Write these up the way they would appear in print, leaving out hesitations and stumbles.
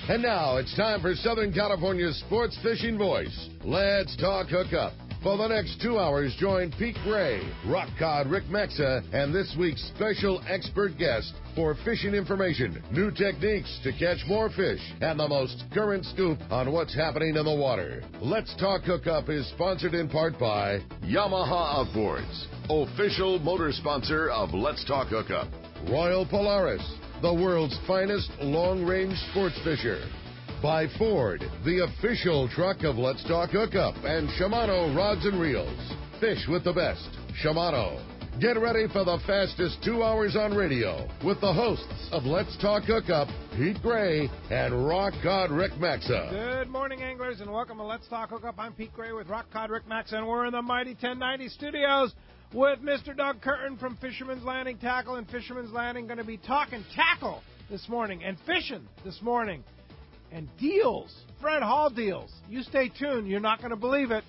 And now it's time for Southern California's sports fishing voice. Let's talk hookup. For the next 2 hours, join Pete Gray, rock cod Rick Maxa, and this week's special expert guest for fishing information, new techniques to catch more fish, and the most current scoop on what's happening in the water. Let's Talk Hookup is sponsored in part by Yamaha Outboards, official motor sponsor of Let's Talk Hookup. Royal Polaris, the world's finest long-range sports fisher. By Ford, the official truck of Let's Talk Hookup, and Shimano Rods and Reels. Fish with the best. Shimano. Get ready for the fastest 2 hours on radio with the hosts of Let's Talk Hookup, Pete Gray and Rock Cod Rick Maxa. Good morning, anglers, and welcome to Let's Talk Hookup. I'm Pete Gray with Rock Cod Rick Maxa, and we're in the mighty 1090 studios with Mr. Doug Kern from Fisherman's Landing Tackle and Fisherman's Landing. Going to be talking tackle this morning and fishing this morning. And deals, Fred Hall deals. You stay tuned. You're not going to believe it.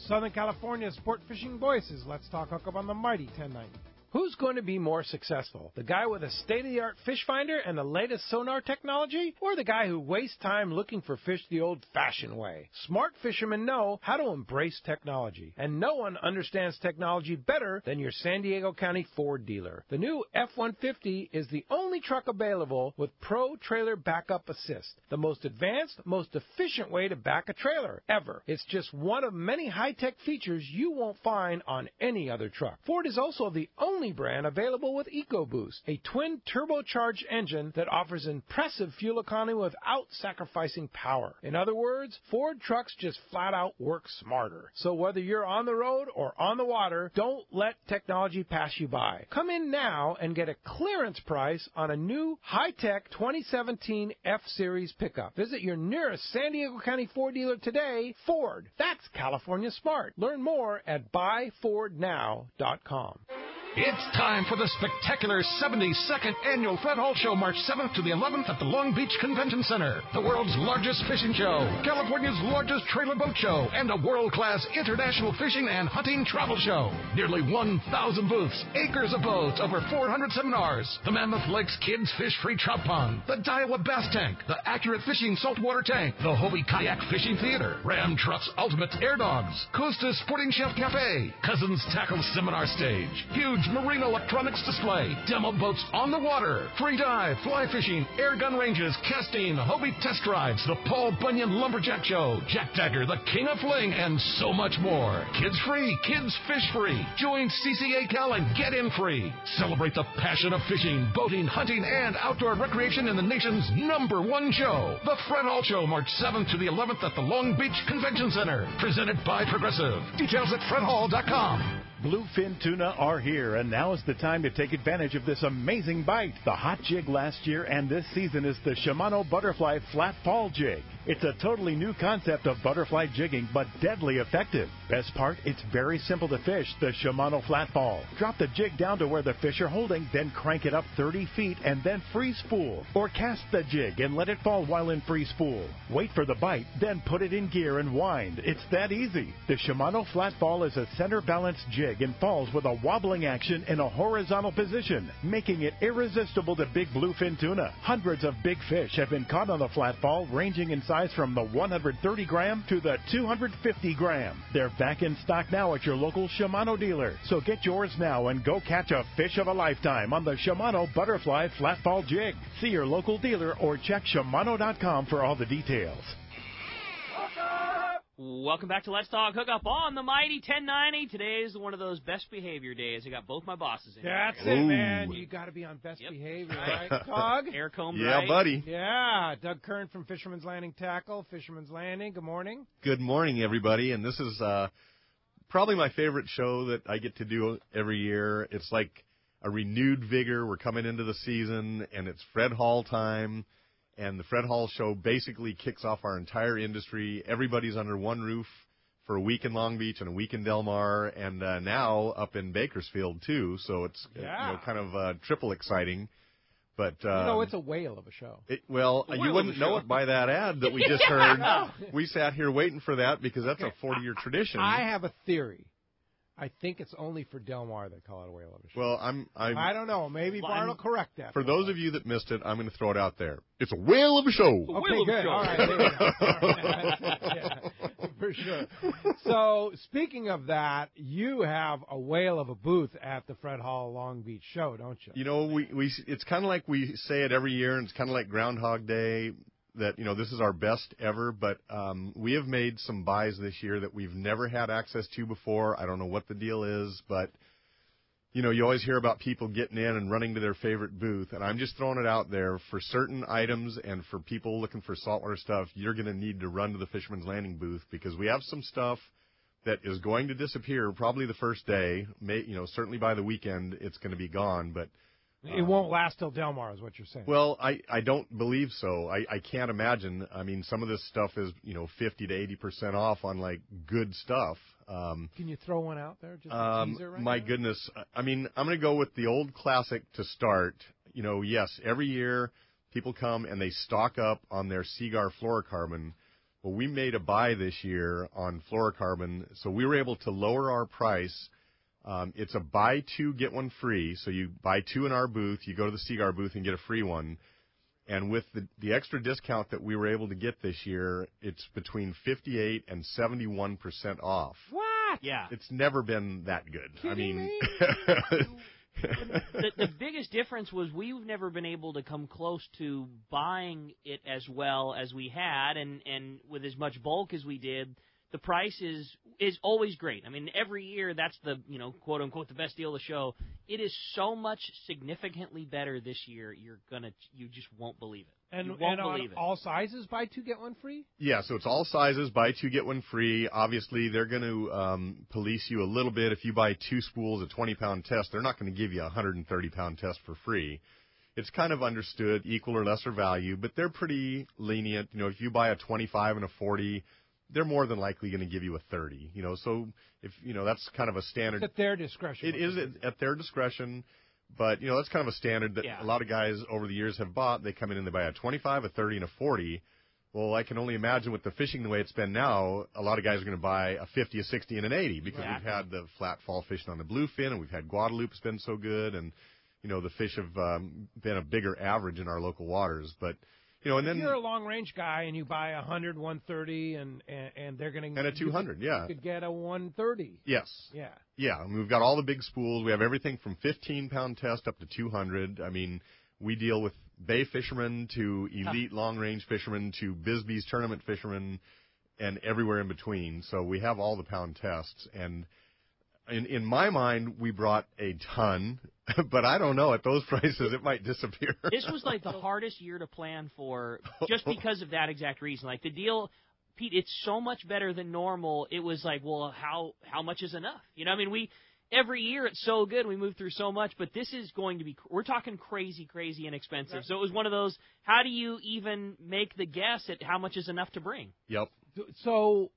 Southern California's sport fishing voices. Let's talk hookup on the mighty 1090. Who's going to be more successful? The guy with a state-of-the-art fish finder and the latest sonar technology? Or the guy who wastes time looking for fish the old-fashioned way? Smart fishermen know how to embrace technology. And no one understands technology better than your San Diego County Ford dealer. The new F-150 is the only truck available with Pro Trailer Backup Assist. The most advanced, most efficient way to back a trailer ever. It's just one of many high-tech features you won't find on any other truck. Ford is also the only brand available with EcoBoost, a twin turbocharged engine that offers impressive fuel economy without sacrificing power. In other words, Ford trucks just flat out work smarter. So whether you're on the road or on the water, don't let technology pass you by. Come in now and get a clearance price on a new high-tech 2017 F-Series pickup. Visit your nearest San Diego County Ford dealer today. Ford, that's California smart. Learn more at buyfordnow.com. It's time for the spectacular 72nd Annual Fred Hall Show, March 7th to the 11th at the Long Beach Convention Center. The world's largest fishing show, California's largest trailer boat show, and a world-class international fishing and hunting travel show. Nearly 1,000 booths, acres of boats, over 400 seminars. The Mammoth Lakes Kids Fish-Free Trout Pond, the Daiwa Bass Tank, the Accurate Fishing Saltwater Tank, the Hobie Kayak Fishing Theater, Ram Trucks Ultimate Air Dogs, Costa Sporting Chef Cafe, Cousins Tackle Seminar Stage, huge marine electronics display, demo boats on the water, free dive, fly fishing, air gun ranges, casting, Hobie test drives, the Paul Bunyan Lumberjack Show, Jack Dagger, the King of Fling, and so much more. Kids free, kids fish free. Join CCA Cal and get in free. Celebrate the passion of fishing, boating, hunting, and outdoor recreation in the nation's #1 show. The Fred Hall Show, March 7th to the 11th at the Long Beach Convention Center. Presented by Progressive. Details at fredhall.com. Bluefin tuna are here, and now is the time to take advantage of this amazing bite. The hot jig last year and this season is the Shimano Butterfly Flat Fall Jig. It's a totally new concept of butterfly jigging, but deadly effective. Best part, it's very simple to fish, the Shimano Flat Fall. Drop the jig down to where the fish are holding, then crank it up 30 feet and then free spool. Or cast the jig and let it fall while in free spool. Wait for the bite, then put it in gear and wind. It's that easy. The Shimano Flat Fall is a center balanced jig and falls with a wobbling action in a horizontal position, making it irresistible to big bluefin tuna. Hundreds of big fish have been caught on the Flat Fall, ranging in size from the 130 gram to the 250 gram. They're back in stock now at your local Shimano dealer. So get yours now and go catch a fish of a lifetime on the Shimano Butterfly Flat Fall Jig. See your local dealer or check Shimano.com for all the details. Welcome back to Let's Talk Hookup on the mighty 1090. Today is one of those best behavior days. I got both my bosses in. That's it, man. You got to be on best behavior, right, Doug? Air combed yeah, right. buddy. Yeah, Doug Kern from Fisherman's Landing Tackle, Fisherman's Landing. Good morning. Good morning, everybody. And this is probably my favorite show that I get to do every year. It's like a renewed vigor. We're coming into the season, and it's Fred Hall time. And the Fred Hall Show basically kicks off our entire industry. Everybody's under one roof for a week in Long Beach and a week in Del Mar, and now up in Bakersfield, too. So it's kind of triple exciting. But it's a whale of a show. You wouldn't know it by that ad that we just heard. We sat here waiting for that because that's a 40-year tradition. I have a theory I think it's only for Del Mar they call it a whale of a show. Well, I don't know. Maybe Bart will correct that. For those of you that missed it, I'm going to throw it out there. It's a whale of a show. Okay, good. All right, there we go. All right. Yeah, for sure. So, speaking of that, you have a whale of a booth at the Fred Hall Long Beach show, don't you? You know, it's kind of like we say it every year, and it's kind of like Groundhog Day, that, you know, this is our best ever, but we have made some buys this year that we've never had access to before. I don't know what the deal is, but, you know, you always hear about people getting in and running to their favorite booth, and I'm just throwing it out there. For certain items and for people looking for saltwater stuff, you're going to need to run to the Fisherman's Landing booth, because we have some stuff that is going to disappear probably the first day. Certainly by the weekend it's going to be gone, but it won't last till Del Mar, is what you're saying. Well, I don't believe so. I can't imagine. I mean, some of this stuff is, 50 to 80% off on, like, good stuff. Can you throw one out there? Just a teaser right my now? goodness. I mean, I'm going to go with the old classic to start. Yes, every year people come and they stock up on their Seagar fluorocarbon. Well, we made a buy this year on fluorocarbon, so we were able to lower our price. It's a buy two, get one free. So you buy two in our booth, you go to the Seagar booth and get a free one. And with the extra discount that we were able to get this year, it's between 58 and 71% off. What? Yeah. It's never been that good. Kidding me? The biggest difference was we've never been able to come close to buying it as well as we had, and with as much bulk as we did. The price is always great. I mean, every year that's the, quote unquote, the best deal of the show. It is so much significantly better this year. You just won't believe it. And, you won't and believe on it. all sizes, buy two, get one free? Yeah, so it's all sizes, buy two, get one free. Obviously, they're going to police you a little bit. If you buy two spools, a 20-pound test, they're not going to give you a 130-pound test for free. It's kind of understood, equal or lesser value, but they're pretty lenient. If you buy a 25 and a 40, they're more than likely going to give you a 30. So if that's kind of a standard. It's at their discretion. It is at their discretion, but that's kind of a standard that a lot of guys over the years have bought. They come in and they buy a 25, a 30, and a 40. Well, I can only imagine with the fishing the way it's been now, a lot of guys are going to buy a 50, a 60, and an 80 because we've had the flat fall fishing on the bluefin, and we've had Guadalupe's been so good, and the fish have been a bigger average in our local waters, but. And then if you're a long-range guy and you buy a 100, 130, and they're going to... And a 200, you could get a 130. Yes. Yeah. Yeah, and we've got all the big spools. We have everything from 15-pound test up to 200. I mean, we deal with bay fishermen to elite long-range fishermen to Bisbee's tournament fishermen and everywhere in between. So we have all the pound tests. And in my mind, we brought a ton, but I don't know. At those prices, it might disappear. This was like the hardest year to plan for just because of that exact reason. Like the deal, Pete, it's so much better than normal. It was like, well, how much is enough? Every year it's so good. We move through so much, but this is going to be, we're talking crazy, crazy inexpensive. So it was one of those, how do you even make the guess at how much is enough to bring? Yep. So...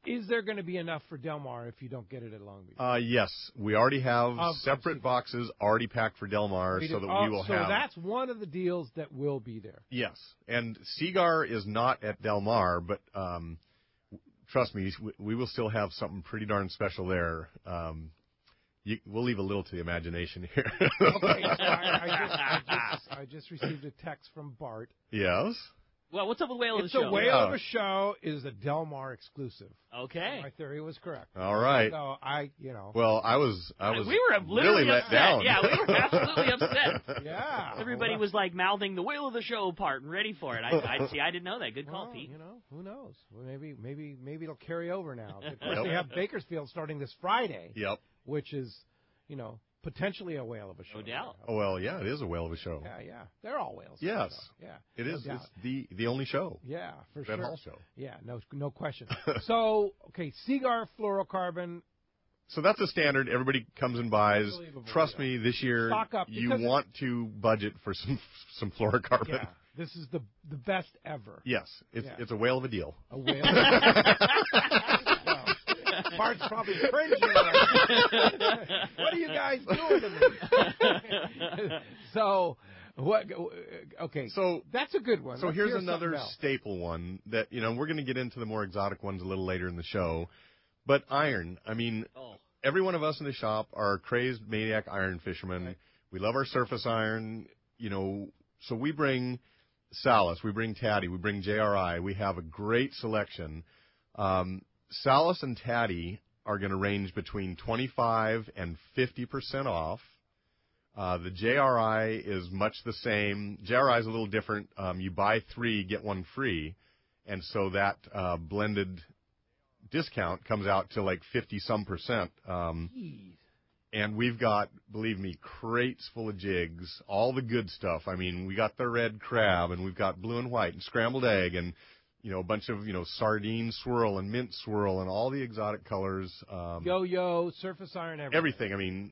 is there going to be enough for Del Mar if you don't get it at Long Beach? Yes. We already have separate boxes already packed for Del Mar so that we will have... So that's one of the deals that will be there. Yes. And Seagar is not at Del Mar, but trust me, we will still have something pretty darn special there. We'll leave a little to the imagination here. Okay. So I just received a text from Bart. Yes? Well, what's up with Whale of the Show? It's a Whale of a Show is a Del Mar exclusive. Okay. My theory was correct. All right. So Well, I was we were really let upset. down. Yeah, we were absolutely upset. Yeah. Everybody was like mouthing the Whale of the Show part and ready for it. I didn't know that. Good call, Pete. Who knows? Well, maybe it'll carry over now. Of course, they have Bakersfield starting this Friday. Yep. Which is, potentially a whale of a show. No doubt. Oh, well, yeah, it is a whale of a show. Yeah. They're all whales. Yes. Yeah. It is. It's the only show. Yeah, for Fred sure. Hall show. Yeah, no question. So, okay, Seagar fluorocarbon. So that's a standard. Everybody comes and buys. Trust me, this year Stock up, you want to budget for some fluorocarbon. Yeah, this is the best ever. Yes, it's a whale of a deal. A whale. Bart's probably cringing. What are you guys doing to me? So, what? Okay, so that's a good one. So Let's here's hear another else. staple one that we're going to get into the more exotic ones a little later in the show. But iron, I mean, every one of us in the shop are crazed maniac iron fishermen. Right. We love our surface iron, so we bring Salas, we bring Taddy, we bring JRI. We have a great selection. Salas and Taddy are going to range between 25 and 50% off. The JRI is much the same. JRI is a little different. You buy 3, get 1 free, and so that blended discount comes out to like 50-some%. And we've got, believe me, crates full of jigs, all the good stuff. I mean, we got the red crab, and we've got blue and white and scrambled egg, and a bunch of sardine swirl and mint swirl and all the exotic colors. Yo-yo, surface iron, everything. I mean,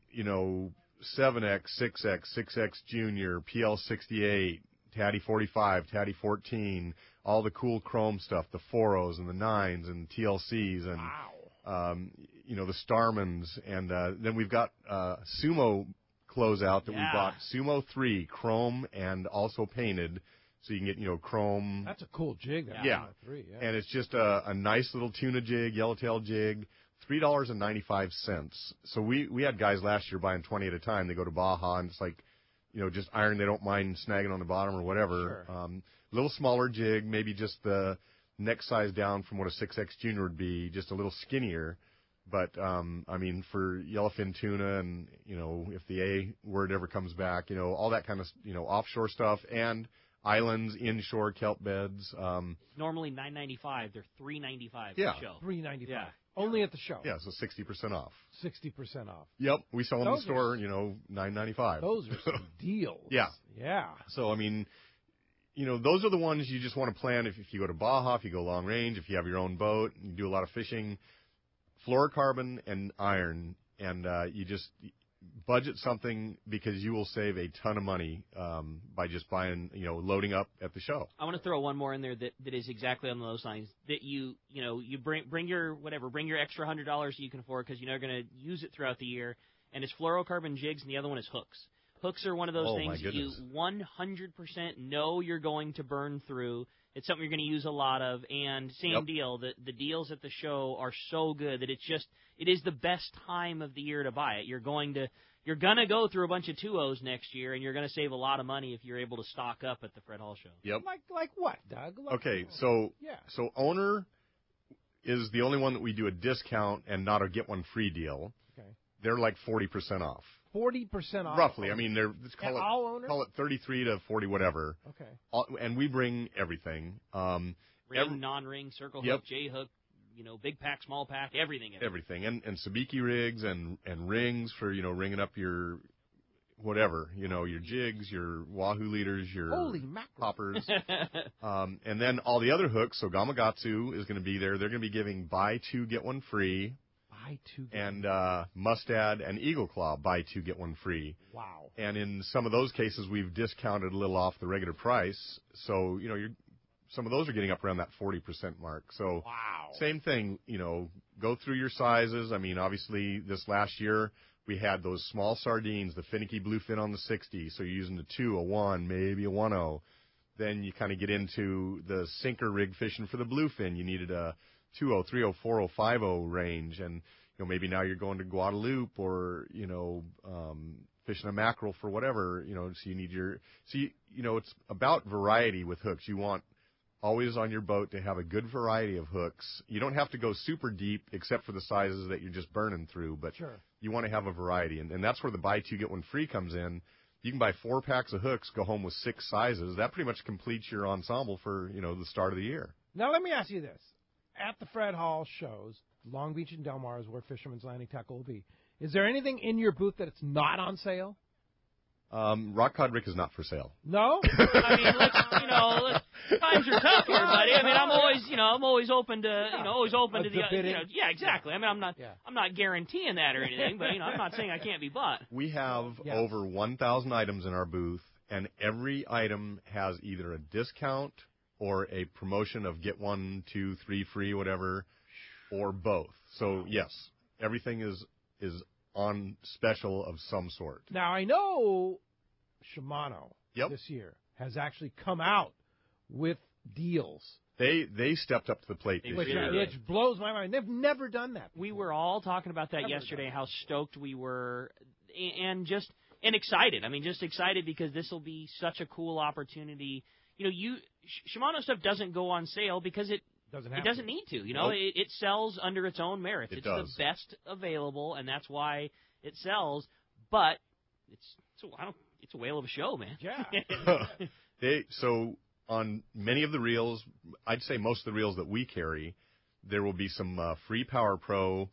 7X, 6X, 6X Junior, PL68, Taddy 45, Taddy 14, all the cool chrome stuff, the 4.0s and the 9s and TLCs and the Starmans, and then we've got Sumo closeout that we bought, Sumo 3, chrome and also painted, so you can get chrome. That's a cool jig. Yeah. 3, And it's just a nice little tuna jig, yellowtail jig. $3.95. So we had guys last year buying 20 at a time. They go to Baja, and it's like, just iron they don't mind snagging on the bottom or whatever. Sure. Little smaller jig, maybe just the next size down from what a 6X Junior would be, just a little skinnier. But, I mean, for yellowfin tuna and, if the A word ever comes back, all that kind of, offshore stuff and islands, inshore kelp beds. Normally $9.95. They're $3.95 at Yeah. the show. $3.95. Yeah. Only at the show. Yeah, so 60% off. 60% off. Yep, we sell them in the Those store, $9.95. Those are some deals. Yeah. Yeah. So, I mean, those are the ones you just want to plan if you go to Baja, if you go long range, if you have your own boat, you do a lot of fishing. Fluorocarbon and iron, and you just budget something because you will save a ton of money by just buying, loading up at the show. I want to throw one more in there that is exactly on those lines. That you bring your extra $100 you can afford because you're not going to use it throughout the year. And it's fluorocarbon jigs, and the other one is hooks. Hooks are one of those things you 100% know you're going to burn through. It's something you're going to use a lot of, and same deal. The deals at the show are so good that it is the best time of the year to buy it. You're gonna go through a bunch of 2.0s next year, and you're going to save a lot of money if you're able to stock up at the Fred Hall show. Yep. Like what, Doug? So Owner is the only one that we do a discount and not a get one free deal. Okay. They're like 40% off. 40% off. Roughly. I mean, all owners? Call it 33 to 40, whatever. Okay. And we bring everything. Ring, non-ring, circle hook, J-hook, big pack, small pack, everything. Everything. And sabiki rigs and rings for, ringing up your whatever, your jigs, your wahoo leaders, your poppers. And then all the other hooks. So Gamakatsu is going to be there. They're going to be giving buy 2, get 1 free. And Mustad and Eagle Claw, buy 2, get 1 free. Wow. And in some of those cases, we've discounted a little off the regular price. So, some of those are getting up around that 40% mark. So, same thing, go through your sizes. I mean, obviously, this last year, we had those small sardines, the finicky bluefin on the 60. So you're using a 2, a 1, maybe a 1.0. Then you kind of get into the sinker rig fishing for the bluefin. You needed a 2.0, 3.0, 4.0, 5.0 range, and maybe now you're going to Guadalupe or fishing a mackerel for whatever, so you need it's about variety with hooks. You want always on your boat to have a good variety of hooks. You don't have to go super deep except for the sizes that you're just burning through, but you want to have a variety, and that's where the buy 2 get 1 free comes in. You can buy 4 packs of hooks, go home with 6 sizes. That pretty much completes your ensemble for the start of the year. Now let me ask you this. At the Fred Hall shows, Long Beach and Del Mar is where Fisherman's Landing Tackle will be. Is there anything in your booth that it's not on sale? Rock Cod Rick is not for sale. No? I mean, times are tough here, buddy. I mean, I'm always open to, to the, yeah, exactly. I mean, I'm not guaranteeing that or anything, but I'm not saying I can't be bought. We have over 1,000 items in our booth, and every item has either a discount or a promotion of get 1, 2, 3 free, whatever, or both. So yes, everything is on special of some sort. Now I know Shimano this year has actually come out with deals They stepped up to the plate this year. Which blows my mind. They've never done that before. We were all talking about that yesterday, how stoked we were, and excited. I mean, just excited because this will be such a cool opportunity. Shimano stuff doesn't go on sale because it doesn't need to. It sells under its own merits. It's the best available, and that's why it sells. But it's a whale of a show, man. Yeah. So on many of the reels, I'd say most of the reels that we carry, there will be some free Power Pro,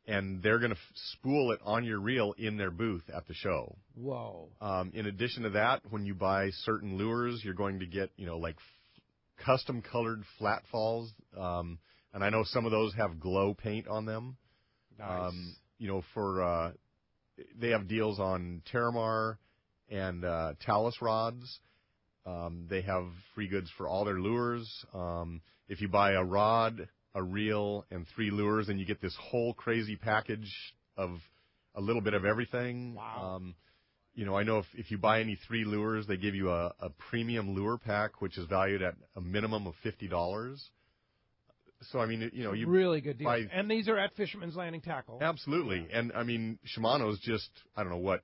and they're going to spool it on your reel in their booth at the show. Whoa. In addition to that, when you buy certain lures, you're going to get, like custom-colored flat falls, and I know some of those have glow paint on them. Nice. They have deals on Terramar and Talus rods. They have free goods for all their lures. If you buy a rod, a reel, and 3 lures, then you get this whole crazy package of a little bit of everything. Wow. I know if you buy any 3 lures, they give you a premium lure pack, which is valued at a minimum of $50. So, I mean, you really good deal. And these are at Fisherman's Landing Tackle. Absolutely. And, I mean, Shimano's just, I don't know what,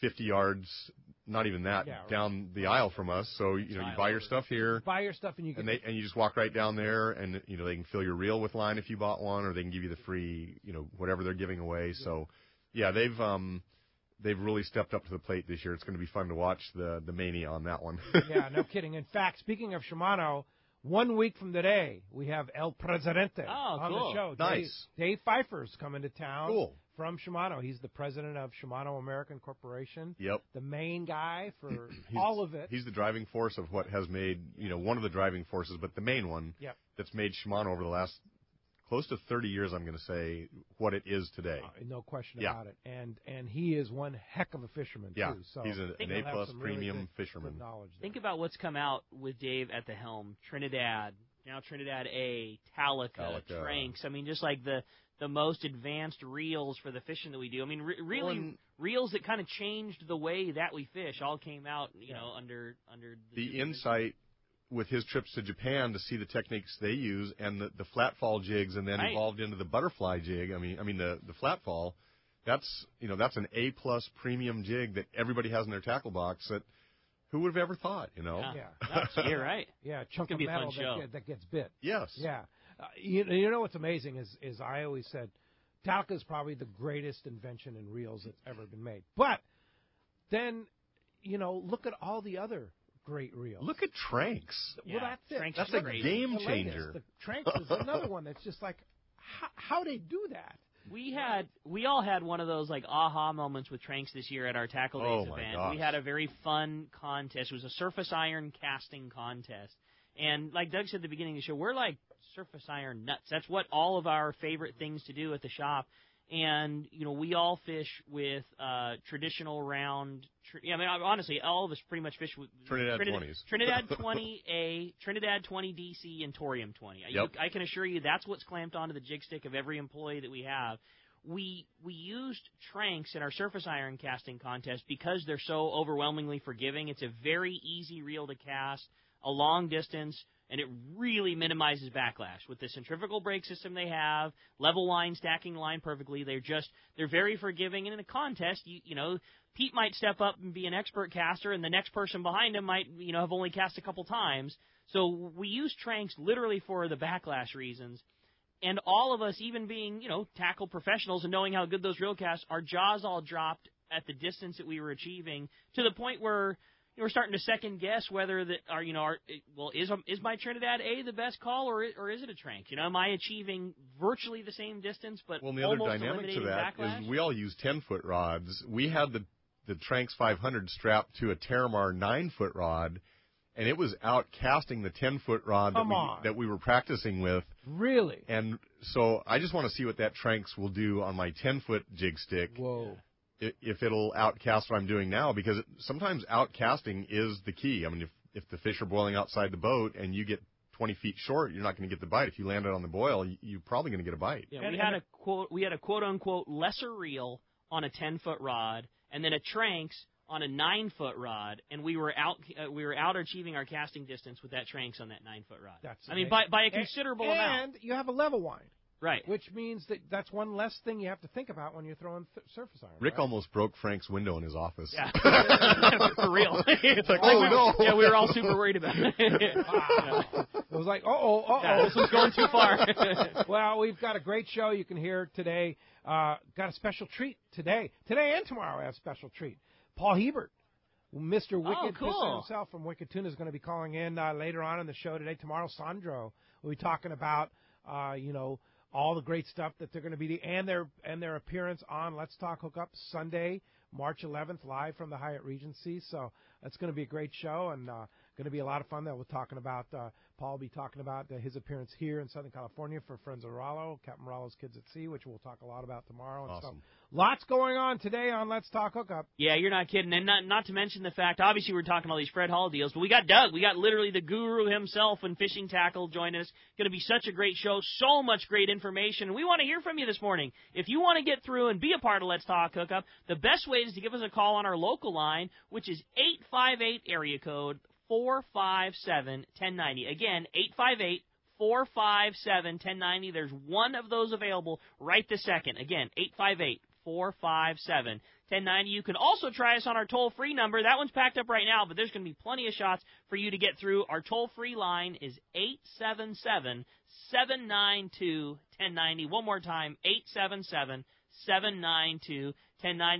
50 yards, not even that, down the aisle from us. So, you buy your stuff here. Buy your stuff and you can... And you just walk right down there, and, they can fill your reel with line if you bought one, or they can give you the free, whatever they're giving away. So, yeah, they've really stepped up to the plate this year. It's going to be fun to watch the mania on that one. Yeah, no kidding. In fact, speaking of Shimano, 1 week from today, we have El Presidente on the show. Nice. Dave Pfeiffer's coming to town. Cool. From Shimano. He's the president of Shimano American Corporation. Yep. The main guy for all of it. He's the driving force of what has made, one of the driving forces, but the main one that's made Shimano over the last close to 30 years, I'm going to say, what it is today. No question about it. And he is one heck of a fisherman, too. So he's an A-plus premium fisherman. Think about what's come out with Dave at the helm. Trinidad, now Trinidad A, Talica, Tranks. I mean, just like the most advanced reels for the fishing that we do. I mean, really, reels that kind of changed the way that we fish all came out, under the insight with his trips to Japan to see the techniques they use and the flat fall jigs, and then evolved into the butterfly jig. I mean the flat fall. That's an A-plus premium jig that everybody has in their tackle box. That who would have ever thought? You're right. Yeah, a chunk of metal that gets bit. Yes. Yeah. You know what's amazing is I always said Talica is probably the greatest invention in reels that's ever been made. But then, look at all the other great reels. Look at Tranks. Well, that's it. Tranks that's a game changer. The Tranks is another one that's just like, how they do that? We all had one of those like aha moments with Tranks this year at our Tackle Days event. Gosh. We had a very fun contest. It was a surface iron casting contest. And like Doug said at the beginning of the show, we're like surface iron nuts. That's what all of our favorite things to do at the shop. And, we all fish with traditional round. Honestly, all of us pretty much fish with Trinidad 20s. Trinidad 20A, Trinidad 20 DC, and Torium 20. Yep. I can assure you that's what's clamped onto the jig stick of every employee that we have. We used Tranks in our surface iron casting contest because they're so overwhelmingly forgiving. It's a very easy reel to cast, a long distance, and it really minimizes backlash with the centrifugal brake system they have, level line, stacking line perfectly. They're very forgiving. And in a contest, Pete might step up and be an expert caster, and the next person behind him might, have only cast a couple times. So we use Tranks literally for the backlash reasons. And all of us, even being, tackle professionals and knowing how good those reel casts, our jaws all dropped at the distance that we were achieving to the point where we're starting to second guess whether is my Trinidad A the best call or is it a Trank? Am I achieving virtually the same distance but the almost other dynamic to that backlash? is we all use 10-foot rods. We had the Tranks 500 strapped to a Terramar 9-foot rod, and it was out casting the 10-foot rod that we were practicing with. Really? And so I just want to see what that Tranks will do on my 10-foot jig stick. Whoa. If it'll outcast what I'm doing now, because sometimes outcasting is the key. I mean, if the fish are boiling outside the boat and you get 20 feet short, you're not going to get the bite. If you land it on the boil, you're probably going to get a bite. Yeah, we had a quote unquote lesser reel on a 10-foot rod, and then a Tranks on a 9-foot rod, and we were out achieving our casting distance with that Tranks on that 9-foot rod. By a considerable amount. And you have a level wind. Right. Which means that's one less thing you have to think about when you're throwing surface iron. Rick almost broke Frank's window in his office. Yeah. For real. It's like, oh, no. Yeah, we were all super worried about it. Wow. It was like, Yeah, this was going too far. Well, we've got a great show you can hear today. Got a special treat today. Today and tomorrow we have a special treat. Paul Hebert, Mr. Wicked cool. himself from Wicked Tuna, is going to be calling in later on in the show today. Tomorrow, Sandro will be talking about, all the great stuff that they're going to be, and their appearance on Let's Talk Hookup Sunday, March 11th, live from the Hyatt Regency. So it's going to be a great show and going to be a lot of fun. That we're talking about. Paul will be talking about his appearance here in Southern California for Friends of Rollo, Captain Rollo's Kids at Sea, which we'll talk a lot about tomorrow. And awesome. Lots going on today on Let's Talk Hookup. Yeah, you're not kidding. And not to mention the fact, obviously we're talking all these Fred Hall deals, but we got Doug. We got literally the guru himself in fishing tackle joining us. Going to be such a great show, so much great information. And we want to hear from you this morning. If you want to get through and be a part of Let's Talk Hookup, the best way is to give us a call on our local line, which is 858 area code 457-1090. Again, 858-457-1090. There's one of those available right this second. Again, 858-457-1090. You can also try us on our toll-free number. That one's packed up right now, but there's going to be plenty of shots for you to get through. Our toll-free line is 877-792-1090. One more time, 877-792-1090.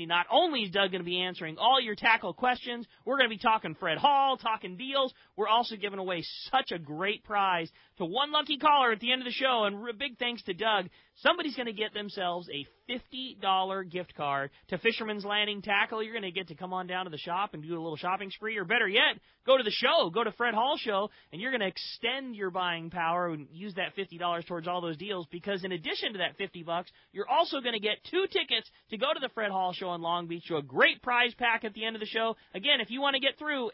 Not only is Doug going to be answering all your tackle questions, we're going to be talking Fred Hall, talking deals. We're also giving away such a great prize to one lucky caller at the end of the show. And big thanks to Doug. Somebody's going to get themselves a $50 gift card to Fisherman's Landing Tackle. You're going to get to come on down to the shop and do a little shopping spree, or better yet, go to the show, go to Fred Hall Show, and you're going to extend your buying power and use that $50 towards all those deals, because in addition to that $50, you're also going to get 2 tickets to go to the Fred Hall Show in Long Beach, to a great prize pack at the end of the show. Again, if you want to get through,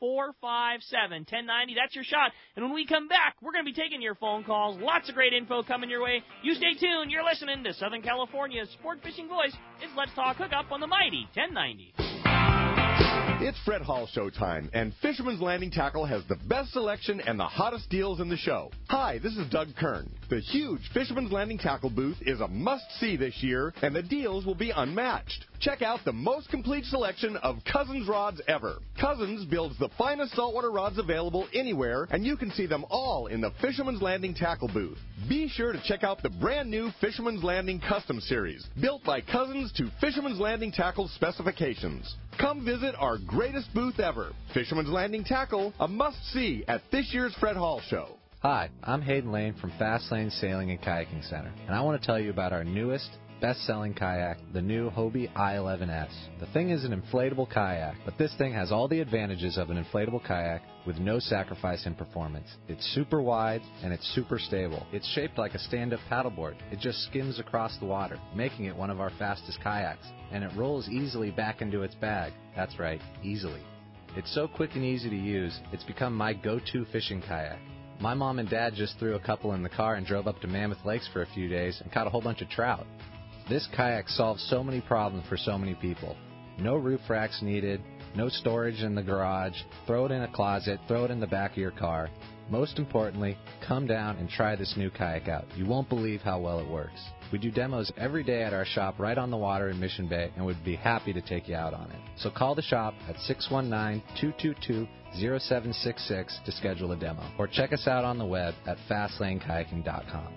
858-457-1090. That's your shot. And when we come back, we're going to be taking your phone calls. Lots of great info coming your way. You stay tuned. You're listening to Southern California's sport fishing voice. It's Let's Talk Hookup on the mighty 1090. It's Fred Hall show time, and Fisherman's Landing Tackle has the best selection and the hottest deals in the show. Hi, this is Doug Kern. The huge Fisherman's Landing Tackle booth is a must-see this year, and the deals will be unmatched. Check out the most complete selection of Cousins rods ever. Cousins builds the finest saltwater rods available anywhere, and you can see them all in the Fisherman's Landing Tackle booth. Be sure to check out the brand new Fisherman's Landing Custom Series, built by Cousins to Fisherman's Landing Tackle specifications. Come visit our greatest booth ever, Fisherman's Landing Tackle, a must-see at this year's Fred Hall Show. Hi, I'm Hayden Lane from Fast Lane Sailing and Kayaking Center, and I want to tell you about our newest, best-selling kayak, the new Hobie I-11S. The thing is an inflatable kayak, but this thing has all the advantages of an inflatable kayak with no sacrifice in performance. It's super wide and it's super stable. It's shaped like a stand-up paddleboard. It just skims across the water, making it one of our fastest kayaks, and it rolls easily back into its bag. That's right, easily. It's so quick and easy to use, it's become my go-to fishing kayak. My mom and dad just threw a couple in the car and drove up to Mammoth Lakes for a few days and caught a whole bunch of trout. This kayak solves so many problems for so many people. No roof racks needed, no storage in the garage, throw it in a closet, throw it in the back of your car. Most importantly, come down and try this new kayak out. You won't believe how well it works. We do demos every day at our shop right on the water in Mission Bay, and would be happy to take you out on it. So call the shop at 619-222-0766 to schedule a demo, or check us out on the web at fastlanekayaking.com.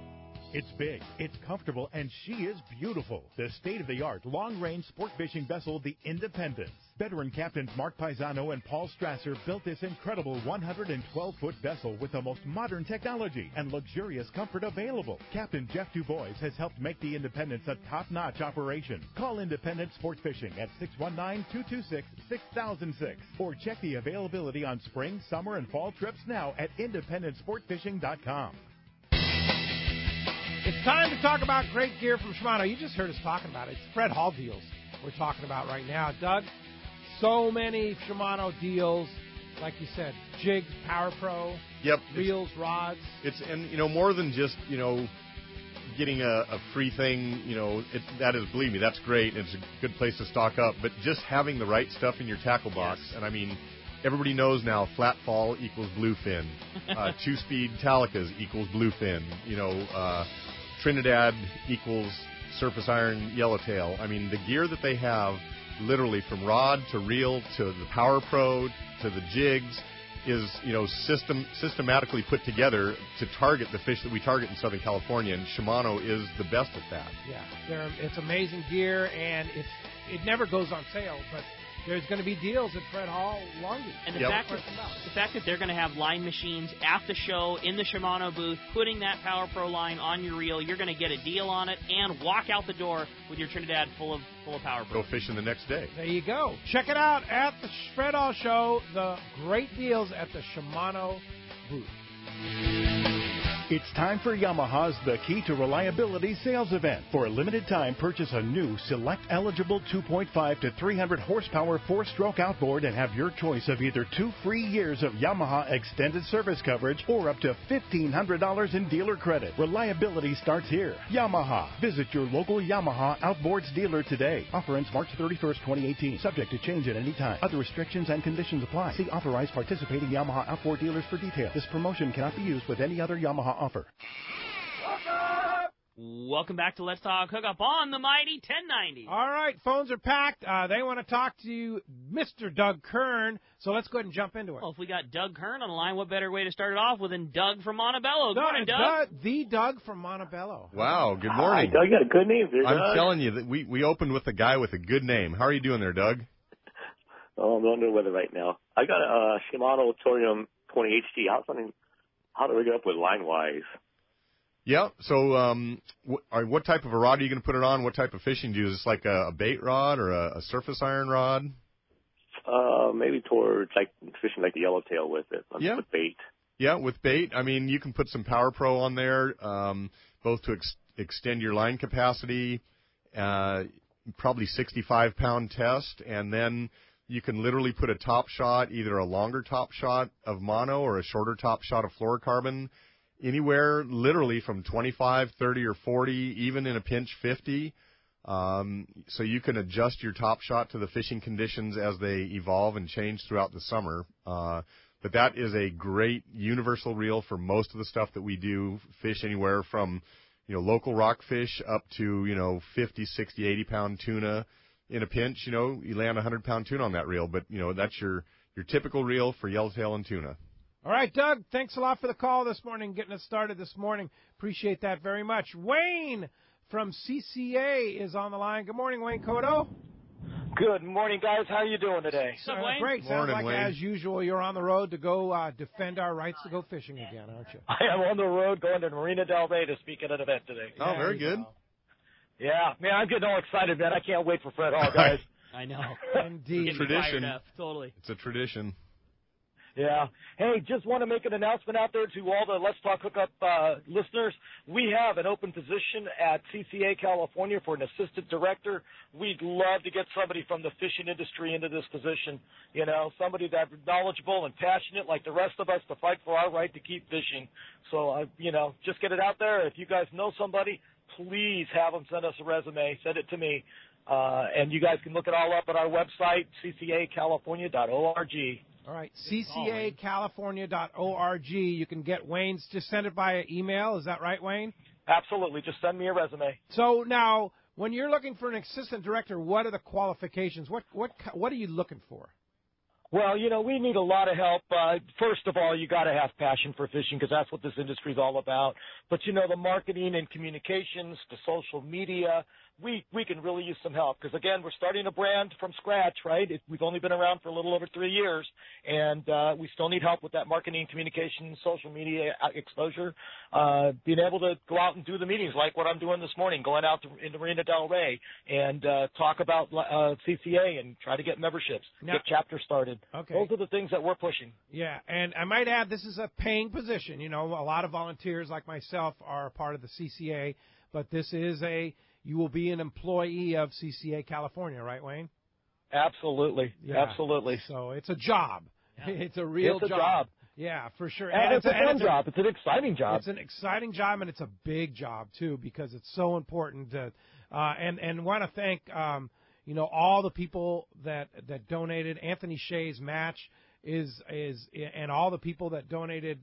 It's big, it's comfortable, and she is beautiful. The state-of-the-art long-range sport fishing vessel, the Independence. Veteran captains Mark Paisano and Paul Strasser built this incredible 112-foot vessel with the most modern technology and luxurious comfort available. Captain Jeff Dubois has helped make the Independence a top-notch operation. Call Independence Sport Fishing at 619-226-6006 or check the availability on spring, summer, and fall trips now at IndependenceSportFishing.com. It's time to talk about great gear from Shimano. You just heard us talking about it. It's Fred Hall deals we're talking about right now. Doug, so many Shimano deals, like you said, jigs, Power Pro, yep, reels, rods. It's, and more than just, getting a free thing, that is, believe me, that's great. It's a good place to stock up. But just having the right stuff in your tackle box, and I mean, everybody knows now flat fall equals bluefin. 2-speed Talicas equals bluefin. Trinidad equals surface iron yellowtail. I mean, the gear that they have, literally from rod to reel to the Power Pro to the jigs, is systematically put together to target the fish that we target in Southern California, and Shimano is the best at that. Yeah, it's amazing gear, and it never goes on sale, but there's going to be deals at Fred Hall, Long Beach. And the fact that they're going to have line machines at the show in the Shimano booth, putting that Power Pro line on your reel, you're going to get a deal on it and walk out the door with your Trinidad full of Power Pro. Go fishing the next day. There you go. Check it out at the Fred Hall show. The great deals at the Shimano booth. It's time for Yamaha's The Key to Reliability sales event. For a limited time, purchase a new select-eligible 2.5 to 300 horsepower 4-stroke outboard and have your choice of either 2 free years of Yamaha extended service coverage or up to $1,500 in dealer credit. Reliability starts here. Yamaha. Visit your local Yamaha Outboards dealer today. Offer ends March 31st, 2018. Subject to change at any time. Other restrictions and conditions apply. See authorized participating Yamaha outboard dealers for details. This promotion cannot be used with any other Yamaha offer. Welcome back to Let's Talk Hookup on the Mighty 1090. All right, phones are packed. They want to talk to Mr. Doug Kern, so let's go ahead and jump into it. Well, if we got Doug Kern on the line, what better way to start it off with than Doug from Montebello? Good morning, Doug. The Doug from Montebello. Wow, good morning. Hi, Doug, you got a good name there, Doug. I'm telling you, that we opened with a guy with a good name. How are you doing there, Doug? Oh, I'm under the weather right now. I got a Shimano Torium 20 HD. I was wondering how to rig it up with line-wise. Yeah, so what type of a rod are you going to put it on? What type of fishing do you use? Is this like a bait rod or a surface iron rod? Maybe towards like fishing like the yellowtail with it, with bait. Yeah, with bait. I mean, you can put some Power Pro on there, both to extend your line capacity, probably 65-pound test, and then you can literally put a top shot, either a longer top shot of mono or a shorter top shot of fluorocarbon, anywhere literally from 25, 30, or 40, even in a pinch 50. So you can adjust your top shot to the fishing conditions as they evolve and change throughout the summer. But that is a great universal reel for most of the stuff that we do. Fish anywhere from, local rockfish up to, 50, 60, 80-pound tuna. In a pinch, you land a 100-pound tuna on that reel. But, that's your typical reel for yellowtail and tuna. All right, Doug, thanks a lot for the call this morning, getting us started this morning. Appreciate that very much. Wayne from CCA is on the line. Good morning, Wayne Cotto. Good morning, guys. How are you doing today? What's up, Wayne? Great. Morning, Sounds like, Wayne. as usual, you're on the road to go defend our rights to go fishing again, aren't you? I am on the road going to Marina Del Rey to speak at an event today. Oh, very good. Yeah, man, I'm getting all excited, man. I can't wait for Fred Hall, guys. I know. Indeed. Tradition. Totally. It's a tradition. Yeah. Hey, just want to make an announcement out there to all the Let's Talk Hookup listeners. We have an open position at CCA California for an assistant director. We'd love to get somebody from the fishing industry into this position, somebody that's knowledgeable and passionate like the rest of us to fight for our right to keep fishing. So, just get it out there. If you guys know somebody, please have them send us a resume. Send it to me. And you guys can look it all up at our website, ccacalifornia.org. All right, ccacalifornia.org. You can get Wayne's. Just send it via email. Is that right, Wayne? Absolutely. Just send me a resume. So now, when you're looking for an assistant director, what are the qualifications? What are you looking for? Well, we need a lot of help. First of all, you got to have passion for fishing because that's what this industry is all about. But, the marketing and communications, the social media, we can really use some help because, again, we're starting a brand from scratch, right? We've only been around for a little over 3 years, and we still need help with that marketing, communication, social media exposure, being able to go out and do the meetings like what I'm doing this morning, going out into Marina Del Rey and talk about CCA and try to get memberships, get chapters started. Okay. Those are the things that we're pushing. Yeah, and I might add this is a paying position. A lot of volunteers like myself are a part of the CCA, but this is you will be an employee of CCA California, right, Wayne? Absolutely. Yeah. Absolutely. So it's a job. Yeah. It's a real job. Yeah, for sure. And it's a fun job. It's an exciting job. It's an exciting job, and it's a big job, too, because it's so important. And want to thank, all the people that donated. Anthony Shea's match and all the people that donated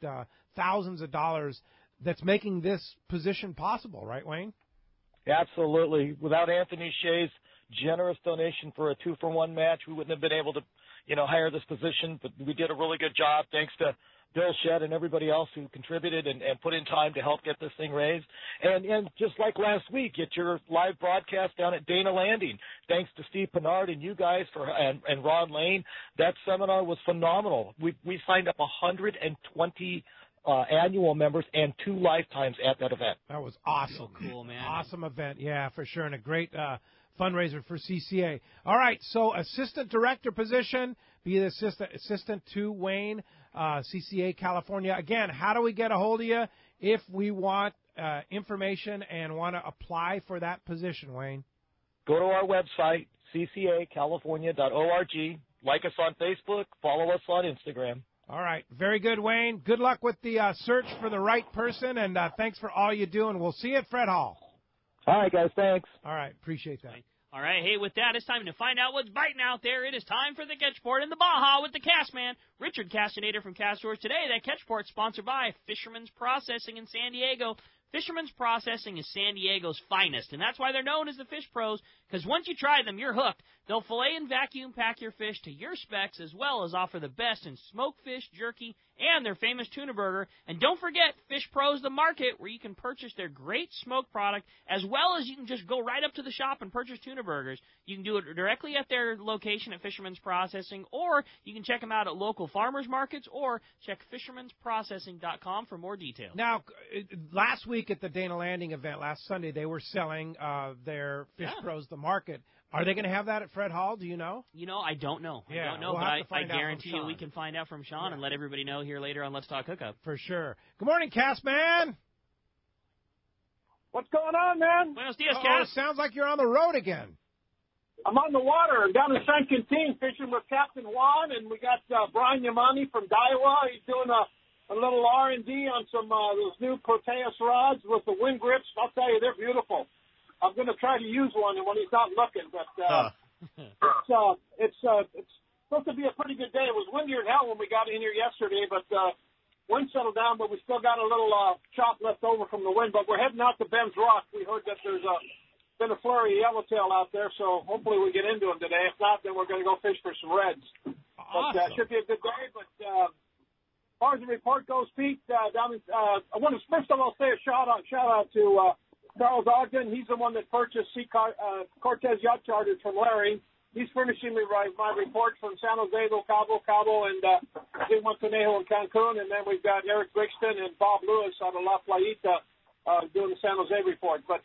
thousands of dollars that's making this position possible, right, Wayne? Absolutely. Without Anthony Shea's generous donation for a 2-for-1 match, we wouldn't have been able to, hire this position. But we did a really good job, thanks to Bill Shedd and everybody else who contributed and put in time to help get this thing raised. And just like last week, get your live broadcast down at Dana Landing. Thanks to Steve Pennard and you guys and Ron Lane. That seminar was phenomenal. We signed up 120 annual members and 2 lifetimes at that event. That was awesome. So cool, man. Awesome event, yeah, for sure, and a great fundraiser for CCA. All right, so assistant director position, be the assistant to Wayne, CCA California. Again, how do we get a hold of you if we want information and want to apply for that position, Wayne? Go to our website, ccacalifornia.org. Like us on Facebook. Follow us on Instagram. All right. Very good, Wayne. Good luck with the search for the right person, and thanks for all you do, and we'll see you at Fred Hall. All right, guys. Thanks. All right. Appreciate that. All right. Hey, with that, it's time to find out what's biting out there. It is time for the Catchport in the Baja with the Castman, Richard Castanedo from Castors. Today, that Catchport sponsored by Fisherman's Processing in San Diego. Fisherman's Processing is San Diego's finest, and that's why they're known as the Fish Pros, because once you try them, you're hooked. They'll fillet and vacuum pack your fish to your specs, as well as offer the best in smoked fish, jerky, and their famous tuna burger. And don't forget Fish Pros the Market, where you can purchase their great smoked product, as well as you can just go right up to the shop and purchase tuna burgers. You can do it directly at their location at Fisherman's Processing, or you can check them out at local farmers markets, or check fishermansprocessing.com for more details. Now, last week at the Dana Landing event, last Sunday, they were selling their Fish Pros the Market. Are they going to have that at Fred Hall? Do you know? I don't know. Yeah, I don't know, we'll but I guarantee you we can find out from Sean and let everybody know here later on Let's Talk Hookup. For sure. Good morning, Castman. What's going on, man? Buenos dias, Cass. Sounds like you're on the road again. I'm on the water down in San Quintin fishing with Captain Juan, and we got Brian Yamani from Daiwa. He's doing a little R&D on some those new Proteus rods with the wind grips. I'll tell you, they're beautiful. I'm going to try to use one when he's not looking, but it's supposed to be a pretty good day. It was windier than hell when we got in here yesterday, but wind settled down, but we still got a little chop left over from the wind. But we're heading out to Ben's Rock. We heard that there's been a flurry of yellowtail out there, so hopefully we get into them today. If not, then we're going to go fish for some reds. Awesome. But should be a good day. But as far as the report goes, Pete, I want to first of all say a shout out to Charles Ogden. He's the one that purchased Cortez Yacht Charters from Larry. He's furnishing me my report from San Jose, Cabo, and Conejo and Cancun. And then we've got Eric Brixton and Bob Lewis out of La Playita doing the San Jose report. But,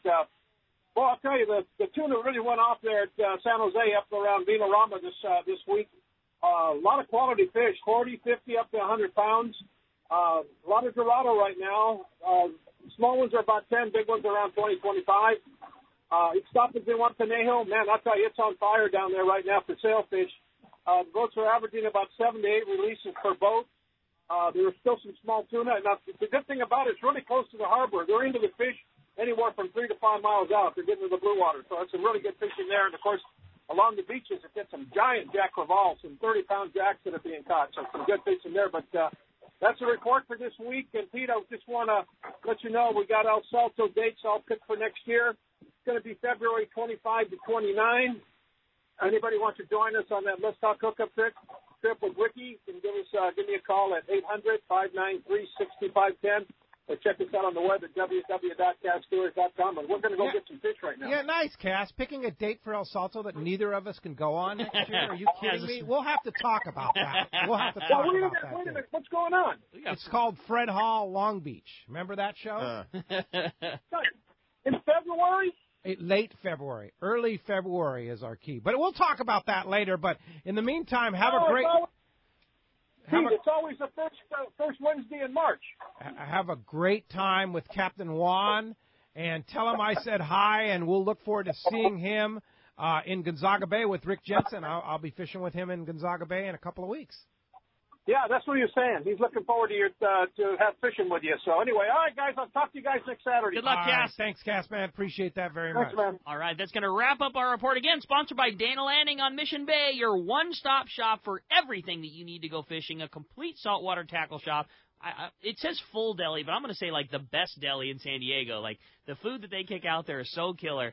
I'll tell you, the tuna really went off there at San Jose up around Vinorama this week. A lot of quality fish, 40, 50, up to 100 pounds. A lot of Dorado right now. Small ones are about 10, big ones are around 20, 25. It stopped at Juan Conejo. Man, I'll tell you, it's on fire down there right now for sailfish. The boats are averaging about 7 to 8 releases per boat. There are still some small tuna. Now, the good thing about it, it's really close to the harbor. They're into the fish anywhere from 3 to 5 miles out. They're getting to the blue water. So it's some really good fishing there. And, of course, along the beaches, it gets some giant jack crevalles, some 30-pound jacks that are being caught. So some good fishing there. But that's a report for this week. And, Pete, I just want to let you know we got El Salto dates all picked for next year. It's going to be February 25 to 29. Anybody wants to join us on that Let's Talk Hookup trip with Ricky, can give me a call at 800-593-6510. Or check us out on the web at www.casttours.com. And we're going to go get some fish right now. Yeah, nice, Cass. Picking a date for El Salto that neither of us can go on next year? Are you kidding me? We'll have to talk about that. Wait a minute. What's going on? It's called Fred Hall Long Beach. Remember that show? In February? Late February. Early February is our key. But we'll talk about that later. But in the meantime, have a great... It's always the first Wednesday in March. Have a great time with Captain Juan, and tell him I said hi, and we'll look forward to seeing him in Gonzaga Bay with Rick Jensen. I'll be fishing with him in Gonzaga Bay in a couple of weeks. Yeah, that's what he was saying. He's looking forward to have fishing with you. So anyway, all right, guys, I'll talk to you guys next Saturday. Good luck, All Cass. right, thanks, Cass, man. Appreciate that very Thanks, much. man. All right, that's going to wrap up our report again, sponsored by Dana Landing on Mission Bay, your one-stop shop for everything that you need to go fishing, a complete saltwater tackle shop. It says full deli, but I'm going to say like the best deli in San Diego. Like the food that they kick out there is so killer.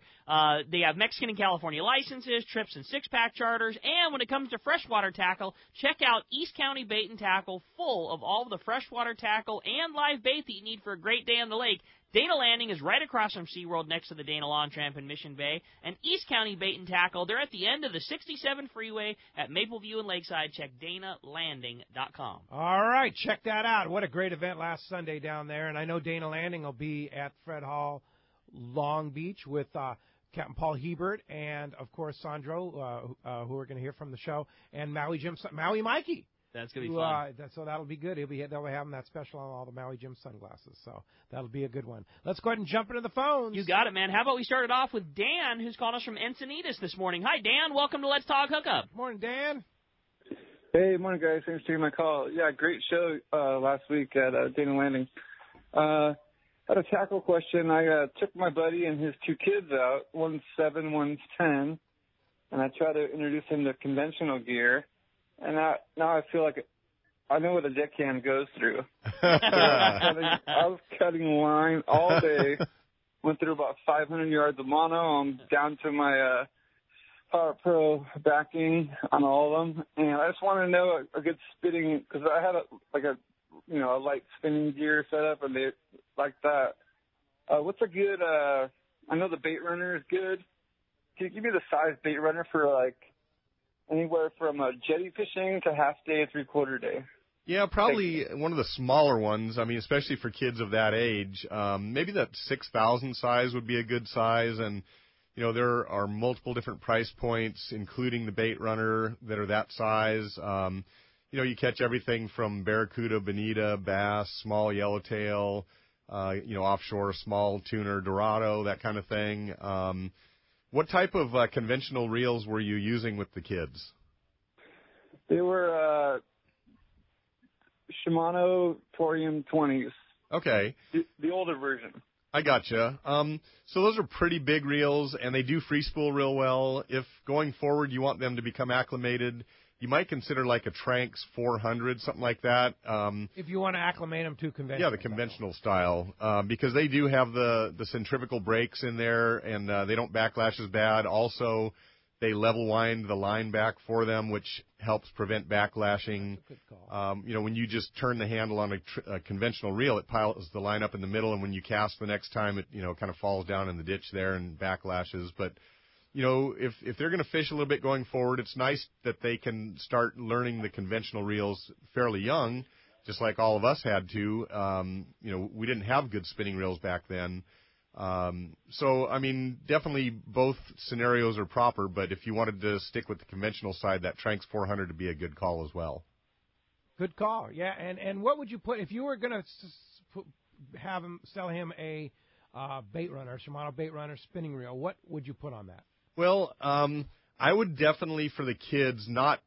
They have Mexican and California licenses, trips and six-pack charters, and when it comes to freshwater tackle, check out East County Bait and Tackle, full of all the freshwater tackle and live bait that you need for a great day on the lake. Dana Landing is right across from SeaWorld next to the Dana Lawn Tramp in Mission Bay. And East County Bait and Tackle, they're at the end of the 67 freeway at Mapleview and Lakeside. Check DanaLanding.com. All right, check that out. What a great event last Sunday down there. And I know Dana Landing will be at Fred Hall, Long Beach with Captain Paul Hebert and, of course, Sandro, who we're going to hear from the show, and Maui Mikey. That's going to be fun. So that'll be good. They'll be having that special on all the Maui Jim sunglasses. So that'll be a good one. Let's go ahead and jump into the phones. You got it, man. How about we start it off with Dan, who's calling us from Encinitas this morning. Hi, Dan. Welcome to Let's Talk Hookup. Morning, Dan. Hey, morning, guys. Thanks for taking my call. Yeah, great show last week at Dana Landing. Had a tackle question. I took my buddy and his two kids out. One's 7, one's 10. And I tried to introduce him to conventional gear. And now I feel like I know what a deckhand goes through. I was cutting line all day. Went through about 500 yards of mono. I'm down to my Power Pro backing on all of them. And I just want to know a good spinning, because I had a light spinning gear set up, and they like that. What's a good? I know the bait runner is good. Can you give me the size bait runner for like anywhere from jetty fishing to half day, 3/4 day? Yeah, probably one of the smaller ones. I mean, especially for kids of that age. Maybe that 6,000 size would be a good size. And, you know, there are multiple different price points, including the bait runner, that are that size. You know, you catch everything from barracuda, bonita, bass, small yellowtail, offshore small tuna, dorado, that kind of thing. What type of conventional reels were you using with the kids? They were Shimano Torium 20s. Okay. The older version. I gotcha. So those are pretty big reels, and they do free spool real well. If going forward you want them to become acclimated, you might consider like a Tranx 400, something like that. If you want to acclimate them to conventional. Yeah, the conventional style, because they do have the centrifugal brakes in there, and they don't backlash as bad. Also, they level wind the line back for them, which helps prevent backlashing. Good call. When you just turn the handle on a conventional reel, it piles the line up in the middle, and when you cast the next time, it kind of falls down in the ditch there and backlashes. But if they're going to fish a little bit going forward, it's nice that they can start learning the conventional reels fairly young, just like all of us had to. We didn't have good spinning reels back then. So, I mean, definitely both scenarios are proper, but if you wanted to stick with the conventional side, that Tranx 400 would be a good call as well. Good call, yeah. And what would you put, if you were going to sell him a bait runner, Shimano bait runner spinning reel, what would you put on that? Well, I would definitely, for the kids, not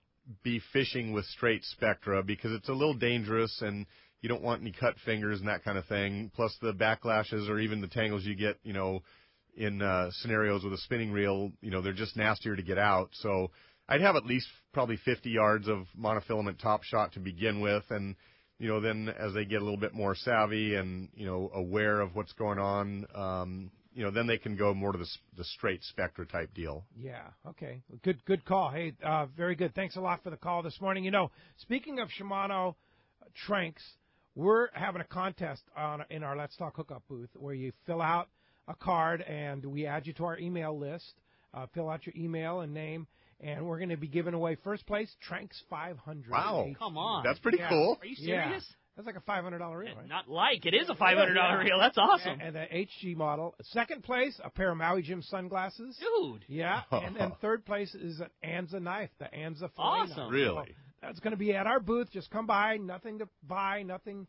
be fishing with straight Spectra because it's a little dangerous and you don't want any cut fingers and that kind of thing. Plus the backlashes or even the tangles you get, in scenarios with a spinning reel, they're just nastier to get out. So I'd have at least probably 50 yards of monofilament top shot to begin with. And, then as they get a little bit more savvy and, aware of what's going on, then they can go more to the straight Spectra type deal. Yeah, okay. Good call. Hey, very good. Thanks a lot for the call this morning. Speaking of Shimano Tranx, we're having a contest in our Let's Talk Hookup booth where you fill out a card and we add you to our email list. Fill out your email and name, and we're going to be giving away first place Tranx 500. Wow. Come on. That's pretty cool. Are you serious? Yeah. That's like a $500 reel, right? Not like. It is a $500 reel. That's awesome. And the HG model. Second place, a pair of Maui Jim sunglasses. Dude. Yeah. And then third place is an Anza knife, the Anza fillet Awesome. knife. Really? So that's going to be at our booth. Just come by. Nothing to buy. Nothing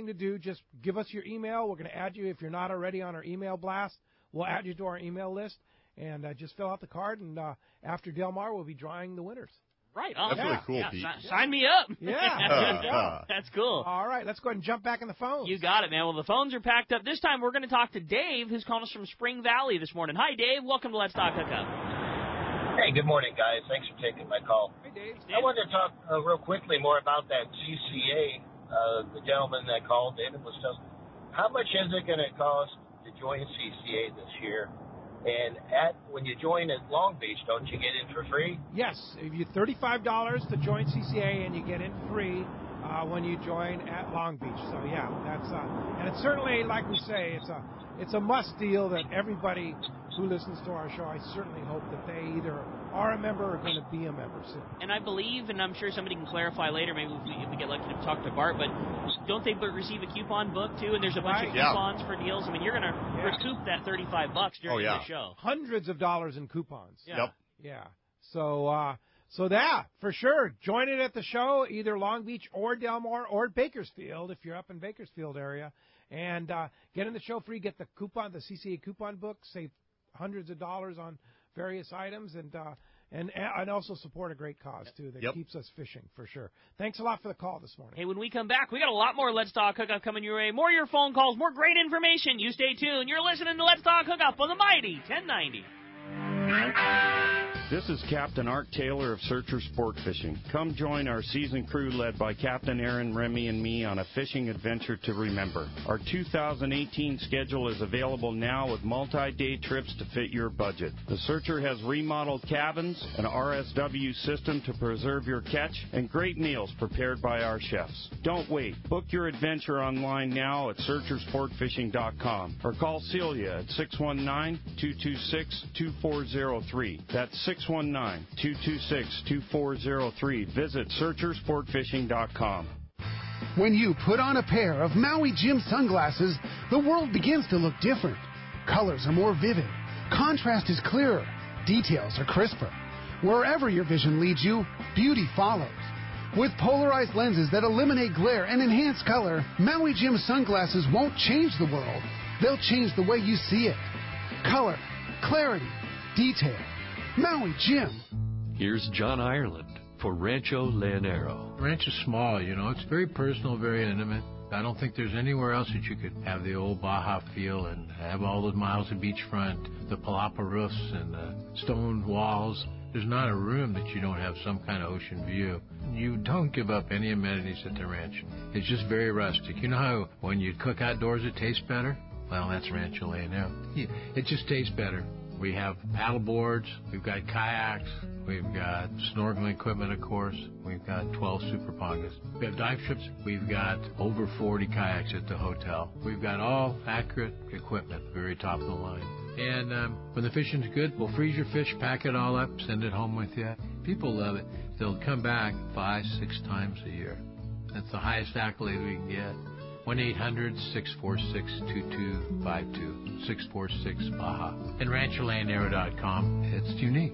to do. Just give us your email. We're going to add you. If you're not already on our email blast, we'll add you to our email list. And just fill out the card. And after Del Mar, we'll be drawing the winners. Right on. That's really cool, Pete. Sign me up. Yeah. That's cool. All right, let's go ahead and jump back in the phones. You got it, man. Well, the phones are packed up. This time we're going to talk to Dave, who's calling us from Spring Valley this morning. Hi, Dave. Welcome to Let's Talk Hookup. Hey, good morning, guys. Thanks for taking my call. Hey, Dave. I wanted to talk real quickly more about that CCA. The gentleman that called, David, was telling how much is it going to cost to join CCA this year? And when you join at Long Beach, don't you get in for free? Yes, if you $35 to join CCA, and you get in free when you join at Long Beach. So yeah, that's and it's certainly, like we say, it's a must deal that everybody who listens to our show, I certainly hope that they either are a member or going to be a member soon. And I believe, and I'm sure somebody can clarify later, maybe if we get lucky to talk to Bart, but don't they receive a coupon book too? And there's a bunch of coupons for deals. I mean, you're going to recoup that $35 during the show. Hundreds of dollars in coupons. Yeah. Yep. Yeah. So that, for sure, join it at the show, either Long Beach or Del Mar or Bakersfield, if you're up in Bakersfield area, and get in the show free, get the CCA coupon book, save hundreds of dollars on various items, and also support a great cause, too, that keeps us fishing, for sure. Thanks a lot for the call this morning. Hey, when we come back, we got a lot more Let's Talk Hookup coming your way. More of your phone calls, more great information. You stay tuned. You're listening to Let's Talk Hookup on the Mighty 1090. This is Captain Art Taylor of Searcher Sport Fishing. Come join our season crew led by Captain Aaron, Remy, and me on a fishing adventure to remember. Our 2018 schedule is available now with multi-day trips to fit your budget. The Searcher has remodeled cabins, an RSW system to preserve your catch, and great meals prepared by our chefs. Don't wait. Book your adventure online now at searchersportfishing.com or call Celia at 619-226-2403. That's 619-226-2403. Visit searchersportfishing.com. When you put on a pair of Maui Jim sunglasses, the world begins to look different. Colors are more vivid. Contrast is clearer. Details are crisper. Wherever your vision leads you, beauty follows. With polarized lenses that eliminate glare and enhance color, Maui Jim sunglasses won't change the world. They'll change the way you see it. Color, clarity, detail. Maui Jim. Here's John Ireland for Rancho Leonero. Ranch is small, it's very personal, very intimate. I don't think there's anywhere else that you could have the old Baja feel and have all those miles of beachfront, the palapa roofs and the stone walls. There's not a room that you don't have some kind of ocean view. You don't give up any amenities at the ranch. It's just very rustic. You know how when you cook outdoors it tastes better? Well, that's Rancho Leonero. It just tastes better. We have paddle boards, we've got kayaks, we've got snorkeling equipment, of course. We've got 12 super pongas. We have dive trips. We've got over 40 kayaks at the hotel. We've got all accurate equipment, very top of the line. And when the fishing's good, we'll freeze your fish, pack it all up, send it home with you. People love it. They'll come back 5-6 times a year. That's the highest accolade we can get. 1-800-646-2252, 646-BAHA. And RanchoLeonero.com. It's unique.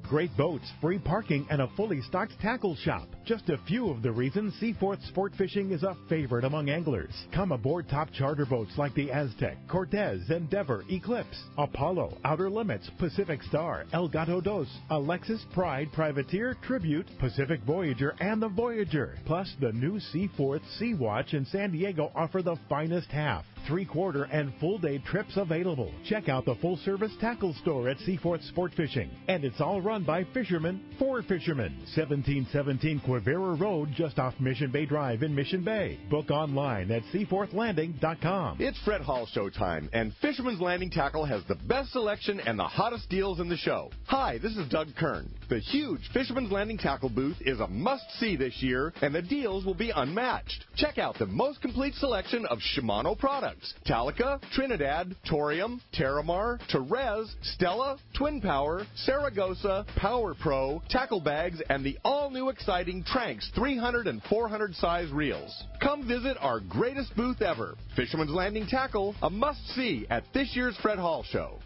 Great boats, free parking, and a fully stocked tackle shop. Just a few of the reasons Seaforth Sport Fishing is a favorite among anglers. Come aboard top charter boats like the Aztec, Cortez, Endeavor, Eclipse, Apollo, Outer Limits, Pacific Star, El Gato Dos, Alexis, Pride, Privateer, Tribute, Pacific Voyager, and the Voyager. Plus, the new Seaforth Sea Watch in San Diego offer the finest half, 3/4, and full-day trips available. Check out the full-service tackle store at Seaforth Sport Fishing. And it's all run by fishermen for fishermen. 1717 Quivira Road, just off Mission Bay Drive in Mission Bay. Book online at seaforthlanding.com. It's Fred Hall show time, and Fisherman's Landing Tackle has the best selection and the hottest deals in the show. Hi, this is Doug Kern. The huge Fisherman's Landing Tackle booth is a must-see this year, and the deals will be unmatched. Check out the most complete selection of Shimano products. Talica, Trinidad, Torium, Terramar, Terez, Stella, Twin Power, Saragossa, Power Pro, tackle bags, and the all-new exciting Tranks 300 and 400 size reels. Come visit our greatest booth ever. Fisherman's Landing Tackle, a must-see at this year's Fred Hall show.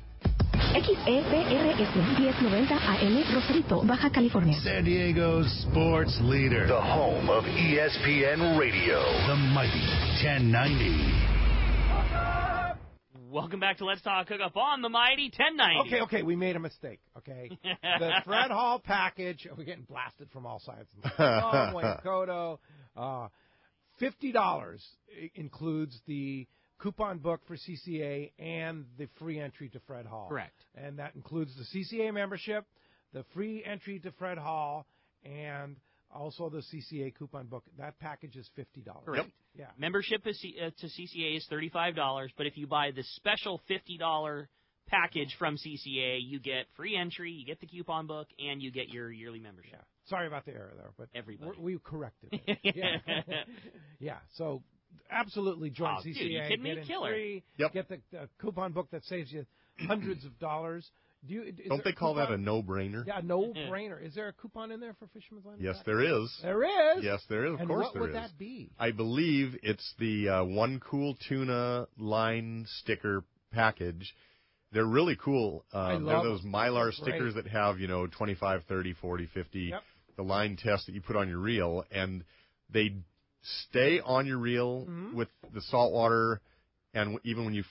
XEPRS 1090 AM, Rosarito, Baja California. San Diego's sports leader. The home of ESPN Radio. The mighty 1090. Welcome back to Let's Talk Hookup on the Mighty 1090. Okay, we made a mistake, okay? The Fred Hall package, we're getting blasted from all sides. Wayne Cotto, $50 includes the coupon book for CCA and the free entry to Fred Hall. Correct. And that includes the CCA membership, the free entry to Fred Hall, and also the CCA coupon book. That package is $50. Correct. Yep. Yeah. Membership to CCA is $35, but if you buy the special $50 package from CCA, you get free entry, you get the coupon book, and you get your yearly membership. Yeah. Sorry about the error there, but everybody. We corrected it. Yeah. So absolutely join CCA. Dude, you kidding me? Get in Killer. free. Yep. Get the coupon book that saves you hundreds of dollars. Don't they call that a no-brainer? Yeah, no-brainer. Is there a coupon in there for Fisherman's Landing? Yes, there is. There is? Yes, there is. Of course there is. And what would that be? I believe it's the One Cool Tuna line sticker package. They're really cool. They're those Mylar stickers that have, 25, 30, 40, 50, the line test that you put on your reel. And they stay on your reel with the salt water. And even when you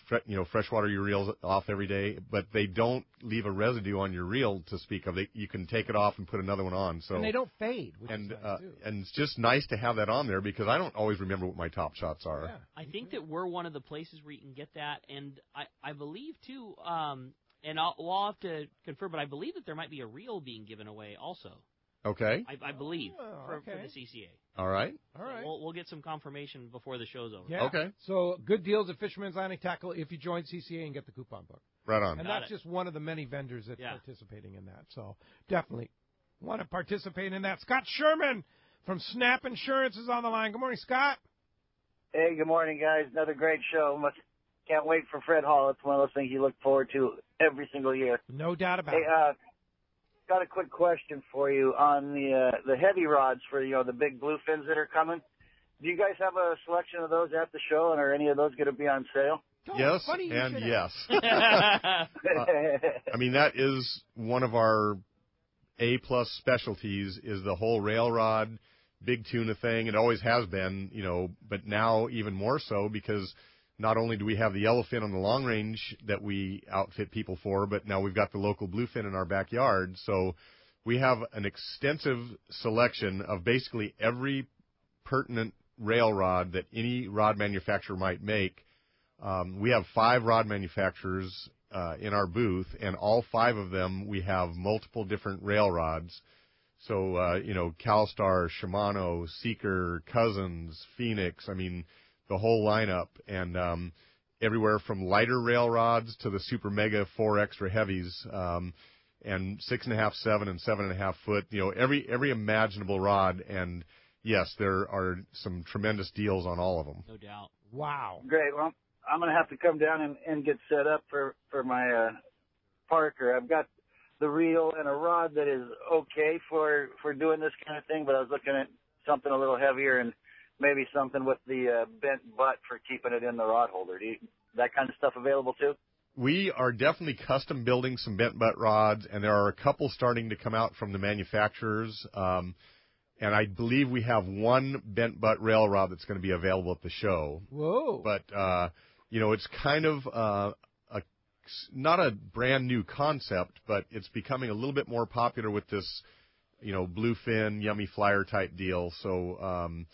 freshwater your reels off every day, but they don't leave a residue on your reel to speak of. You can take it off and put another one on. So and they don't fade, which is nice too. And it's just nice to have that on there because I don't always remember what my top shots are. Yeah. I think that we're one of the places where you can get that, and I believe too. And we'll have to confirm, but I believe that there might be a reel being given away also. Okay. I believe for the CCA. All right. So we'll get some confirmation before the show's over. Yeah. Okay. So good deals at Fisherman's Landing Tackle if you join CCA and get the coupon book. Right on. And that's just one of the many vendors that's participating in that. So definitely want to participate in that. Scott Sherman from Snap Insurance is on the line. Good morning, Scott. Hey, good morning, guys. Another great show. Can't wait for Fred Hall. It's one of those things you look forward to every single year. No doubt about it. Got a quick question for you on the heavy rods for the big bluefins that are coming. Do you guys have a selection of those at the show, and are any of those going to be on sale? Yes and yes. I mean, that is one of our A-plus specialties is the whole rail rod, big tuna thing. It always has been, but now even more so because not only do we have the yellowfin on the long range that we outfit people for, but now we've got the local bluefin in our backyard. So we have an extensive selection of basically every pertinent rail rod that any rod manufacturer might make. We have 5 rod manufacturers in our booth, and all 5 of them we have multiple different rail rods. So, CalStar, Shimano, Seeker, Cousins, Phoenix, the whole lineup, and everywhere from lighter rail rods to the super mega 4 extra heavies, and 6.5, 7, and 7.5 foot. Every imaginable rod. And yes, there are some tremendous deals on all of them. No doubt. Wow. Great. Well, I'm going to have to come down and get set up for my Parker. I've got the reel and a rod that is okay for doing this kind of thing, but I was looking at something a little heavier and maybe something with the bent butt for keeping it in the rod holder. That kind of stuff available too? We are definitely custom building some bent butt rods, and there are a couple starting to come out from the manufacturers. And I believe we have one bent butt rail rod that's going to be available at the show. Whoa. But, it's kind of not a brand new concept, but it's becoming a little bit more popular with this, bluefin, yummy flyer type deal. So,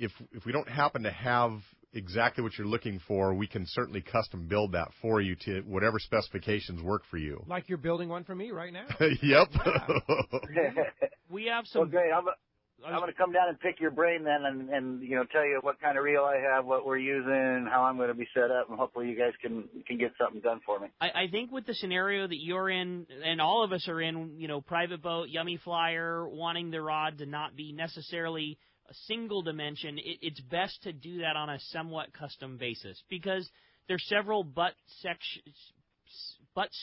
if we don't happen to have exactly what you're looking for, we can certainly custom build that for you to whatever specifications work for you. Like you're building one for me right now. Yep. We have some. Well, great. I'm going to come down and pick your brain then and tell you what kind of reel I have, what we're using, how I'm going to be set up, and hopefully you guys can get something done for me. I think with the scenario that you're in, and all of us are in, private boat, yummy flyer, wanting the rod to not be necessarily a single dimension, it's best to do that on a somewhat custom basis because there's several butt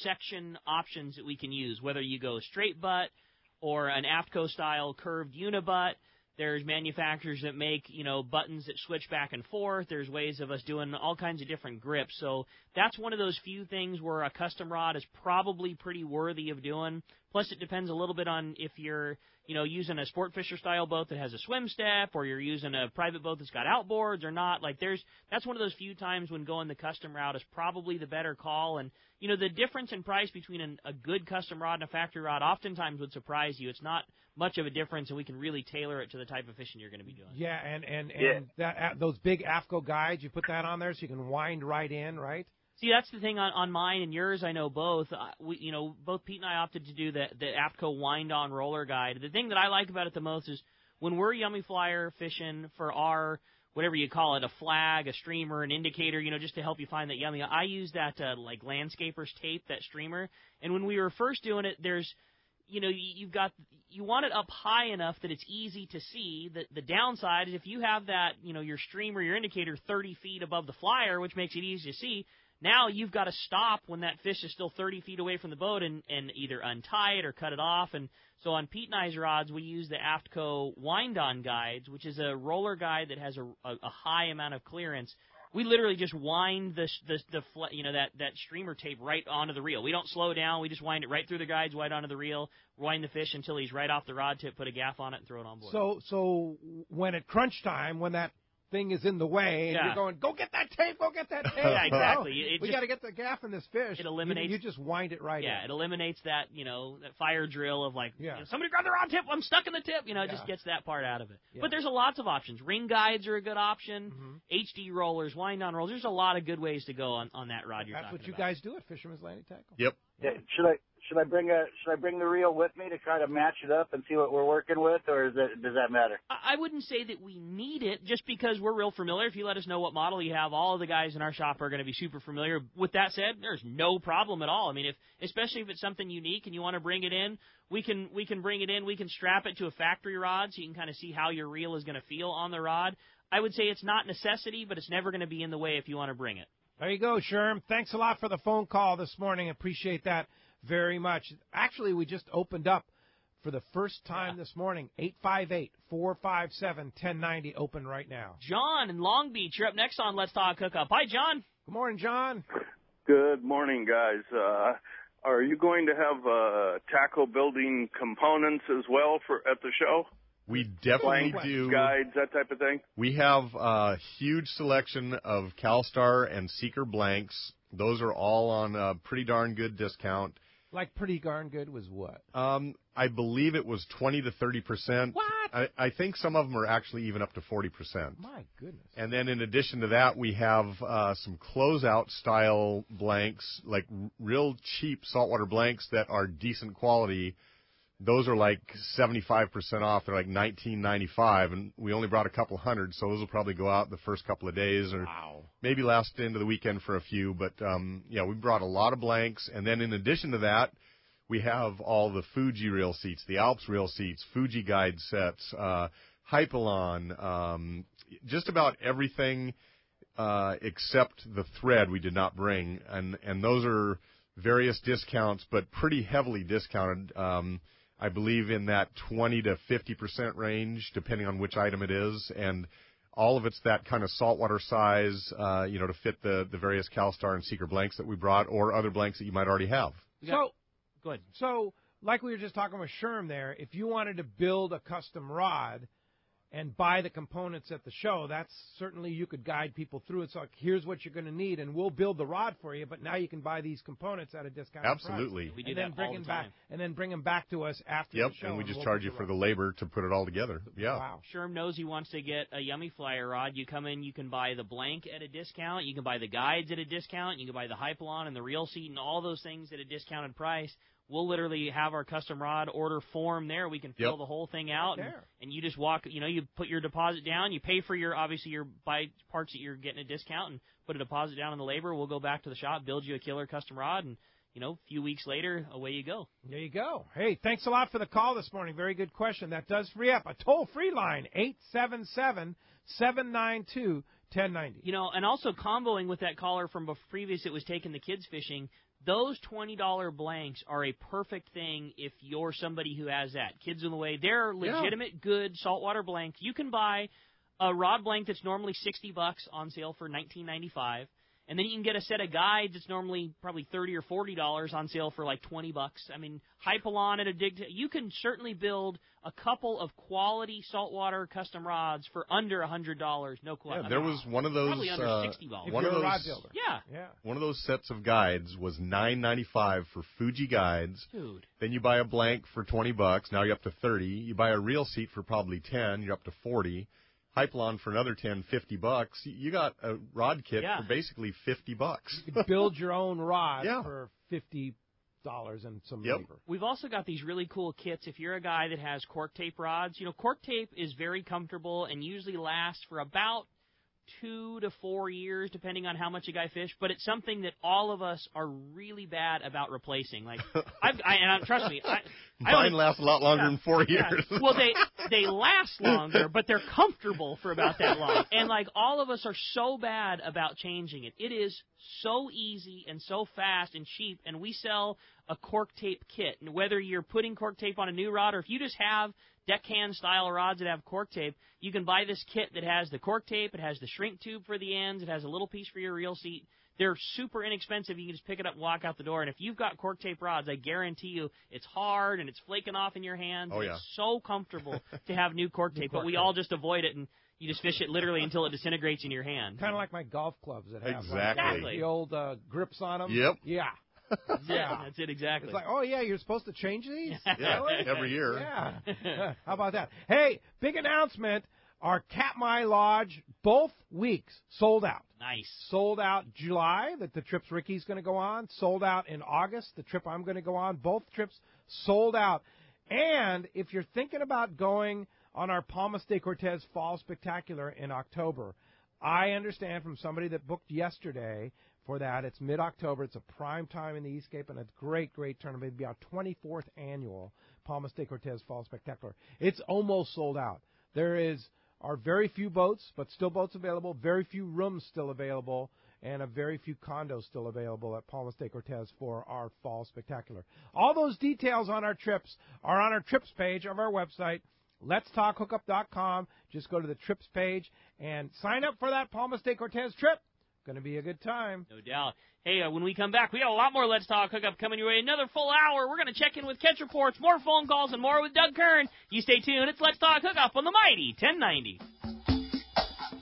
section options that we can use, whether you go straight butt or an AFTCO style curved unibutt. There's manufacturers that make, buttons that switch back and forth. There's ways of us doing all kinds of different grips. So that's one of those few things where a custom rod is probably pretty worthy of doing. Plus, it depends a little bit on if you're, using a sport fisher style boat that has a swim step, or you're using a private boat that's got outboards or not. Like, that's one of those few times when going the custom route is probably the better call. And, the difference in price between a good custom rod and a factory rod oftentimes would surprise you. It's not much of a difference, and we can really tailor it to the type of fishing you're going to be doing. Yeah, and that those big AFCO guides, you put that on there so you can wind right in, right? See, that's the thing on mine and yours. I know both. Both Pete and I opted to do the AFCO wind-on roller guide. The thing that I like about it the most is when we're yummy flyer fishing for our, whatever you call it, a flag, a streamer, an indicator, just to help you find that yummy. I use that like landscapers tape, that streamer. And when we were first doing it, there's, you want it up high enough that it's easy to see. The downside is if you have that, your streamer, your indicator 30 feet above the flyer, which makes it easy to see. Now you've got to stop when that fish is still 30 feet away from the boat and either untie it or cut it off. And so on Pete and I's rods, we use the AFCO wind-on guides, which is a roller guide that has a high amount of clearance. We literally just wind that streamer tape right onto the reel. We don't slow down. We just wind it right through the guides, right onto the reel, wind the fish until he's right off the rod tip, put a gaff on it, and throw it on board. So when at crunch time, when that thing is in the way, and you're going, go get that tape, go get that tape. Yeah, exactly. We got to get the gaff in this fish. It eliminates. You just wind it right in. Yeah, it eliminates that, that fire drill of like, somebody grab the rod tip, I'm stuck in the tip. It just gets that part out of it. Yeah. But there's lots of options. Ring guides are a good option. HD rollers, wind-on rollers. There's a lot of good ways to go on that rod you're talking about. That's what you guys do at Fisherman's Landing Tackle. Yep. Yeah. Should I bring the reel with me to kind of match it up and see what we're working with, or does that matter? I wouldn't say that we need it just because we're real familiar. If you let us know what model you have, all of the guys in our shop are going to be super familiar. With that said, there's no problem at all. I mean, especially if it's something unique and you want to bring it in, we can bring it in. We can strap it to a factory rod so you can kind of see how your reel is going to feel on the rod. I would say it's not necessity, but it's never going to be in the way if you want to bring it. There you go, Sherm. Thanks a lot for the phone call this morning. Appreciate that very much. Actually, we just opened up for the first time this morning. 858-457-1090 open right now. John in Long Beach, you're up next on Let's Talk Hookup. Hi, John. Good morning, John. Good morning, guys. Are you going to have tackle building components as well at the show? We definitely Blanks, do. Guides, that type of thing? We have a huge selection of CalStar and Seeker blanks. Those are all on a pretty darn good discount. Like pretty darn good was what? I believe it was 20 to 30%. What? I think some of them are actually even up to 40%. My goodness. And then in addition to that, we have some closeout style blanks, like real cheap saltwater blanks that are decent quality. Those are like 75% off. They're like $19.95, and we only brought a couple hundred, so those will probably go out the first couple of days or maybe last into the weekend for a few. But, we brought a lot of blanks. And then in addition to that, we have all the Fuji reel seats, the Alps reel seats, Fuji guide sets, Hypalon, just about everything except the thread we did not bring. And those are various discounts, but pretty heavily discounted. I believe in that 20 to 50% range, depending on which item it is, and all of it's that kind of saltwater size, to fit the various CalStar and Seeker blanks that we brought, or other blanks that you might already have. So, go ahead. So, like we were just talking with Sherm there, if you wanted to build a custom rod and buy the components at the show, that's certainly you could guide people through it. So like, here's what you're going to need, and we'll build the rod for you. But now you can buy these components at a discounted Absolutely. price. We do that all the time. And then bring them back to us after Yep, the show. and we just charge you for the labor to put it all together. Yeah. Wow. Sherm knows he wants to get a Yummy Flyer rod. You come in, you can buy the blank at a discount. You can buy the guides at a discount. You can buy the Hypalon and the reel seat and all those things at a discounted price. We'll literally have our custom rod order form there. We can fill the whole thing out, and you just walk. You put your deposit down. You pay for your buy parts that you're getting a discount, and put a deposit down on the labor. We'll go back to the shop, build you a killer custom rod, and a few weeks later, away you go. There you go. Hey, thanks a lot for the call this morning. Very good question. That does free up a toll-free line, 877-792-1090. And also comboing with that caller from previous, it was taking the kids fishing. Those $20 blanks are a perfect thing if you're somebody who has that. Kids in the way. They're legitimate, good saltwater blanks. You can buy a rod blank that's normally $60 on sale for $19.95. And then you can get a set of guides that's normally probably $30 or $40 on sale for like $20. I mean, Hypalon at a dig. You can certainly build a couple of quality saltwater custom rods for under $100. No question. Yeah, there was one of those. Probably under $60. One of those. Rod builder. Yeah. One of those sets of guides was $9.95 for Fuji guides. Dude. Then you buy a blank for $20. Now you're up to $30. You buy a reel seat for probably $10. You're up to $40. Hypalon for another $50. You got a rod kit for basically $50. You could build your own rod for $50 and some labor. We've also got these really cool kits. If you're a guy that has cork tape rods, cork tape is very comfortable and usually lasts for about 2 to 4 years, depending on how much a guy fished. But it's something that all of us are really bad about replacing. Like, trust me, mine lasts a lot longer than 4 years. Yeah. Well, they last longer, but they're comfortable for about that long. And like all of us are so bad about changing it. It is so easy and so fast and cheap. And we sell a cork tape kit. And whether you're putting cork tape on a new rod or if you just have deckhand style rods that have cork tape, you can buy this kit that has the cork tape, it has the shrink tube for the ends, it has a little piece for your reel seat. They're super inexpensive. You can just pick it up and walk out the door. And if you've got cork tape rods, I guarantee you it's hard and it's flaking off in your hands. Oh, yeah. It's so comfortable to have new cork tape, but we all just avoid it and you just fish it literally until it disintegrates in your hand. Kind of like my golf clubs that have exactly the old grips on them. Yep. Yeah. Yeah, that's it exactly. It's like, oh, yeah, you're supposed to change these? Yeah, every year. Yeah. How about that? Hey, big announcement. Our Katmai Lodge, both weeks, sold out. Nice. Sold out July, that the trips Ricky's going to go on. Sold out in August, the trip I'm going to go on. Both trips sold out. And if you're thinking about going on our Palmas de Cortez Fall Spectacular in October, I understand from somebody that booked yesterday for that. It's mid-October. It's a prime time in the East Cape, and a great, great tournament. It'll be our 24th annual Palmas de Cortez Fall Spectacular. It's almost sold out. There are very few boats, but still boats available, very few rooms still available, and a very few condos still available at Palmas de Cortez for our Fall Spectacular. All those details on our trips are on our trips page of our website, letstalkhookup.com. Just go to the trips page and sign up for that Palmas de Cortez trip. Going to be a good time. No doubt. Hey, when we come back, we got a lot more Let's Talk Hookup coming your way. Another full hour. We're going to check in with catch reports, more phone calls, and more with Doug Kern. You stay tuned. It's Let's Talk Hookup on the Mighty 1090.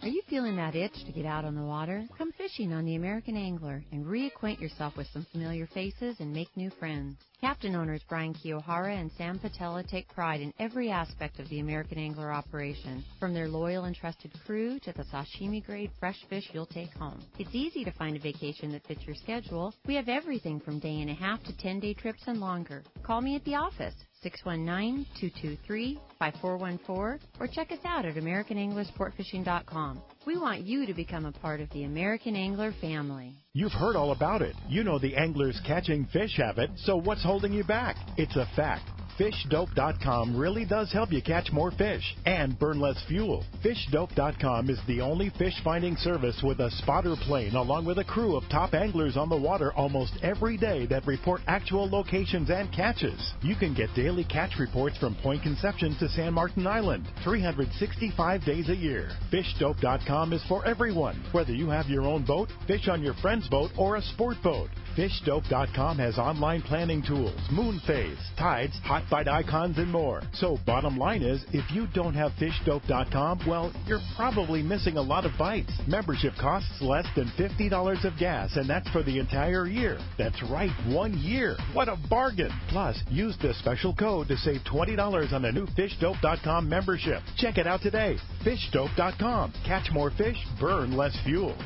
Are you feeling that itch to get out on the water? Come fishing on the American Angler and reacquaint yourself with some familiar faces and make new friends. Captain owners Brian Kiyohara and Sam Patella take pride in every aspect of the American Angler operation, from their loyal and trusted crew to the sashimi-grade fresh fish you'll take home. It's easy to find a vacation that fits your schedule. We have everything from day-and-a-half to 10-day trips and longer. Call me at the office, 619-223-5414, or check us out at AmericanAnglerSportFishing.com. We want you to become a part of the American Angler family. You've heard all about it. You know the angler's catching fish habit, so what's holding you back? It's a fact. FishDope.com really does help you catch more fish and burn less fuel. FishDope.com is the only fish finding service with a spotter plane along with a crew of top anglers on the water almost every day that report actual locations and catches. You can get daily catch reports from Point Conception to San Martin Island, 365 days a year. FishDope.com is for everyone, whether you have your own boat, fish on your friend's boat, or a sport boat. FishDope.com has online planning tools, moon phase, tides, hot bite icons, and more. So bottom line is, if you don't have FishDope.com, well, you're probably missing a lot of bites. Membership costs less than $50 of gas, and that's for the entire year. That's right, 1 year. What a bargain. Plus, use the special code to save $20 on a new FishDope.com membership. Check it out today. FishDope.com. Catch more fish, burn less fuel.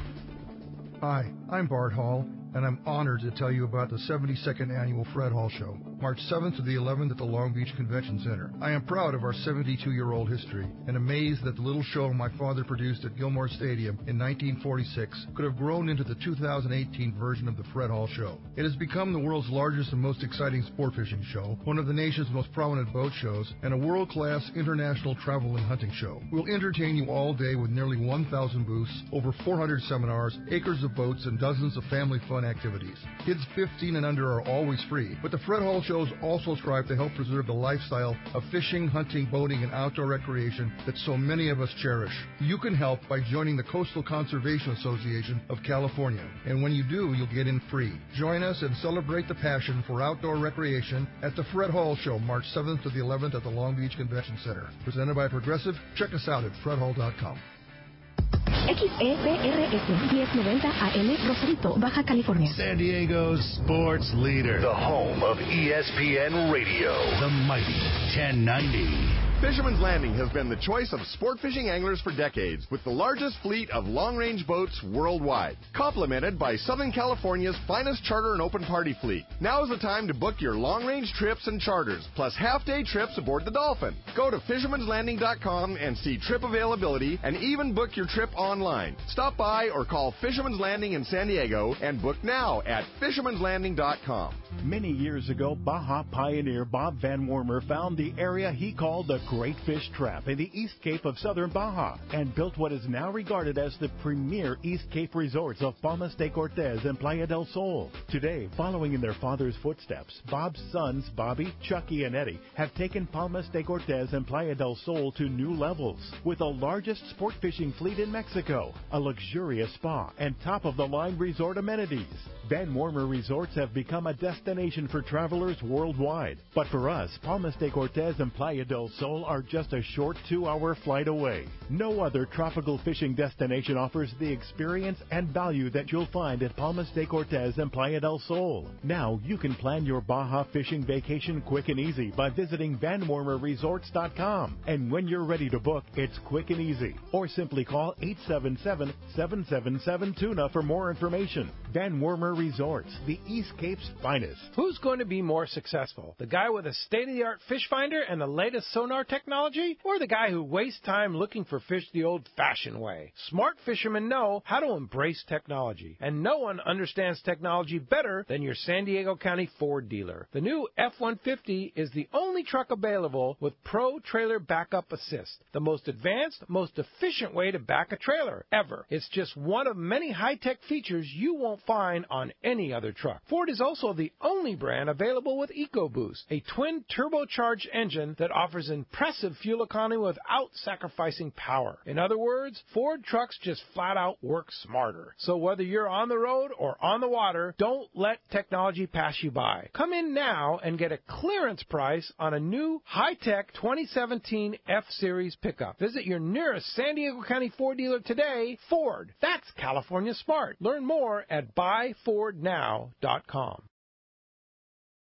Hi, I'm Bart Hall, and I'm honored to tell you about the 72nd Annual Fred Hall Show, March 7th to the 11th at the Long Beach Convention Center. I am proud of our 72-year-old history and amazed that the little show my father produced at Gilmore Stadium in 1946 could have grown into the 2018 version of the Fred Hall Show. It has become the world's largest and most exciting sport fishing show, one of the nation's most prominent boat shows, and a world-class international travel and hunting show. We'll entertain you all day with nearly 1,000 booths, over 400 seminars, acres of boats, and dozens of family fun activities. Kids 15 and under are always free, but the Fred Hall shows also strive to help preserve the lifestyle of fishing, hunting, boating, and outdoor recreation that so many of us cherish. You can help by joining the Coastal Conservation Association of California, and when you do, you'll get in free. Join us and celebrate the passion for outdoor recreation at the Fred Hall Show, March 7th to the 11th at the Long Beach Convention Center. Presented by Progressive. Check us out at fredhall.com. XEPRS 1090 AM, Rosarito, Baja California. San Diego's sports leader. The home of ESPN Radio. The mighty 1090. Fisherman's Landing has been the choice of sport fishing anglers for decades, with the largest fleet of long-range boats worldwide, complemented by Southern California's finest charter and open party fleet. Now is the time to book your long-range trips and charters, plus half-day trips aboard the Dolphin. Go to fishermanslanding.com and see trip availability, and even book your trip online. Stop by or call Fisherman's Landing in San Diego and book now at fishermanslanding.com. Many years ago, Baja pioneer Bob Van Wormer found the area he called the Great Fish Trap in the East Cape of southern Baja and built what is now regarded as the premier East Cape resorts of Palmas de Cortez and Playa del Sol. Today, following in their father's footsteps, Bob's sons, Bobby, Chucky, and Eddie, have taken Palmas de Cortez and Playa del Sol to new levels. With the largest sport fishing fleet in Mexico, a luxurious spa, and top-of-the-line resort amenities, Van Wormer Resorts have become a destination for travelers worldwide. But for us, Palmas de Cortez and Playa del Sol are just a short 2-hour flight away. No other tropical fishing destination offers the experience and value that you'll find at Palmas de Cortez and Playa del Sol. Now you can plan your Baja fishing vacation quick and easy by visiting VanWormerResorts.com. And when you're ready to book, it's quick and easy. Or simply call 877-777-TUNA for more information. Van Wormer Resorts, the East Cape's finest. Who's going to be more successful? The guy with a state-of-the-art fish finder and the latest sonar technology, or the guy who wastes time looking for fish the old-fashioned way? Smart fishermen know how to embrace technology, and no one understands technology better than your San Diego County Ford dealer. The new F-150 is the only truck available with Pro Trailer Backup Assist, the most advanced, most efficient way to back a trailer ever. It's just one of many high-tech features you won't find on any other truck. Ford is also the only brand available with EcoBoost, a twin turbocharged engine that offers impressive fuel economy without sacrificing power. In other words, Ford trucks just flat out work smarter. So whether you're on the road or on the water, don't let technology pass you by. Come in now and get a clearance price on a new high-tech 2017 F-Series pickup. Visit your nearest San Diego County Ford dealer today. Ford, that's California smart. Learn more at buyfordnow.com.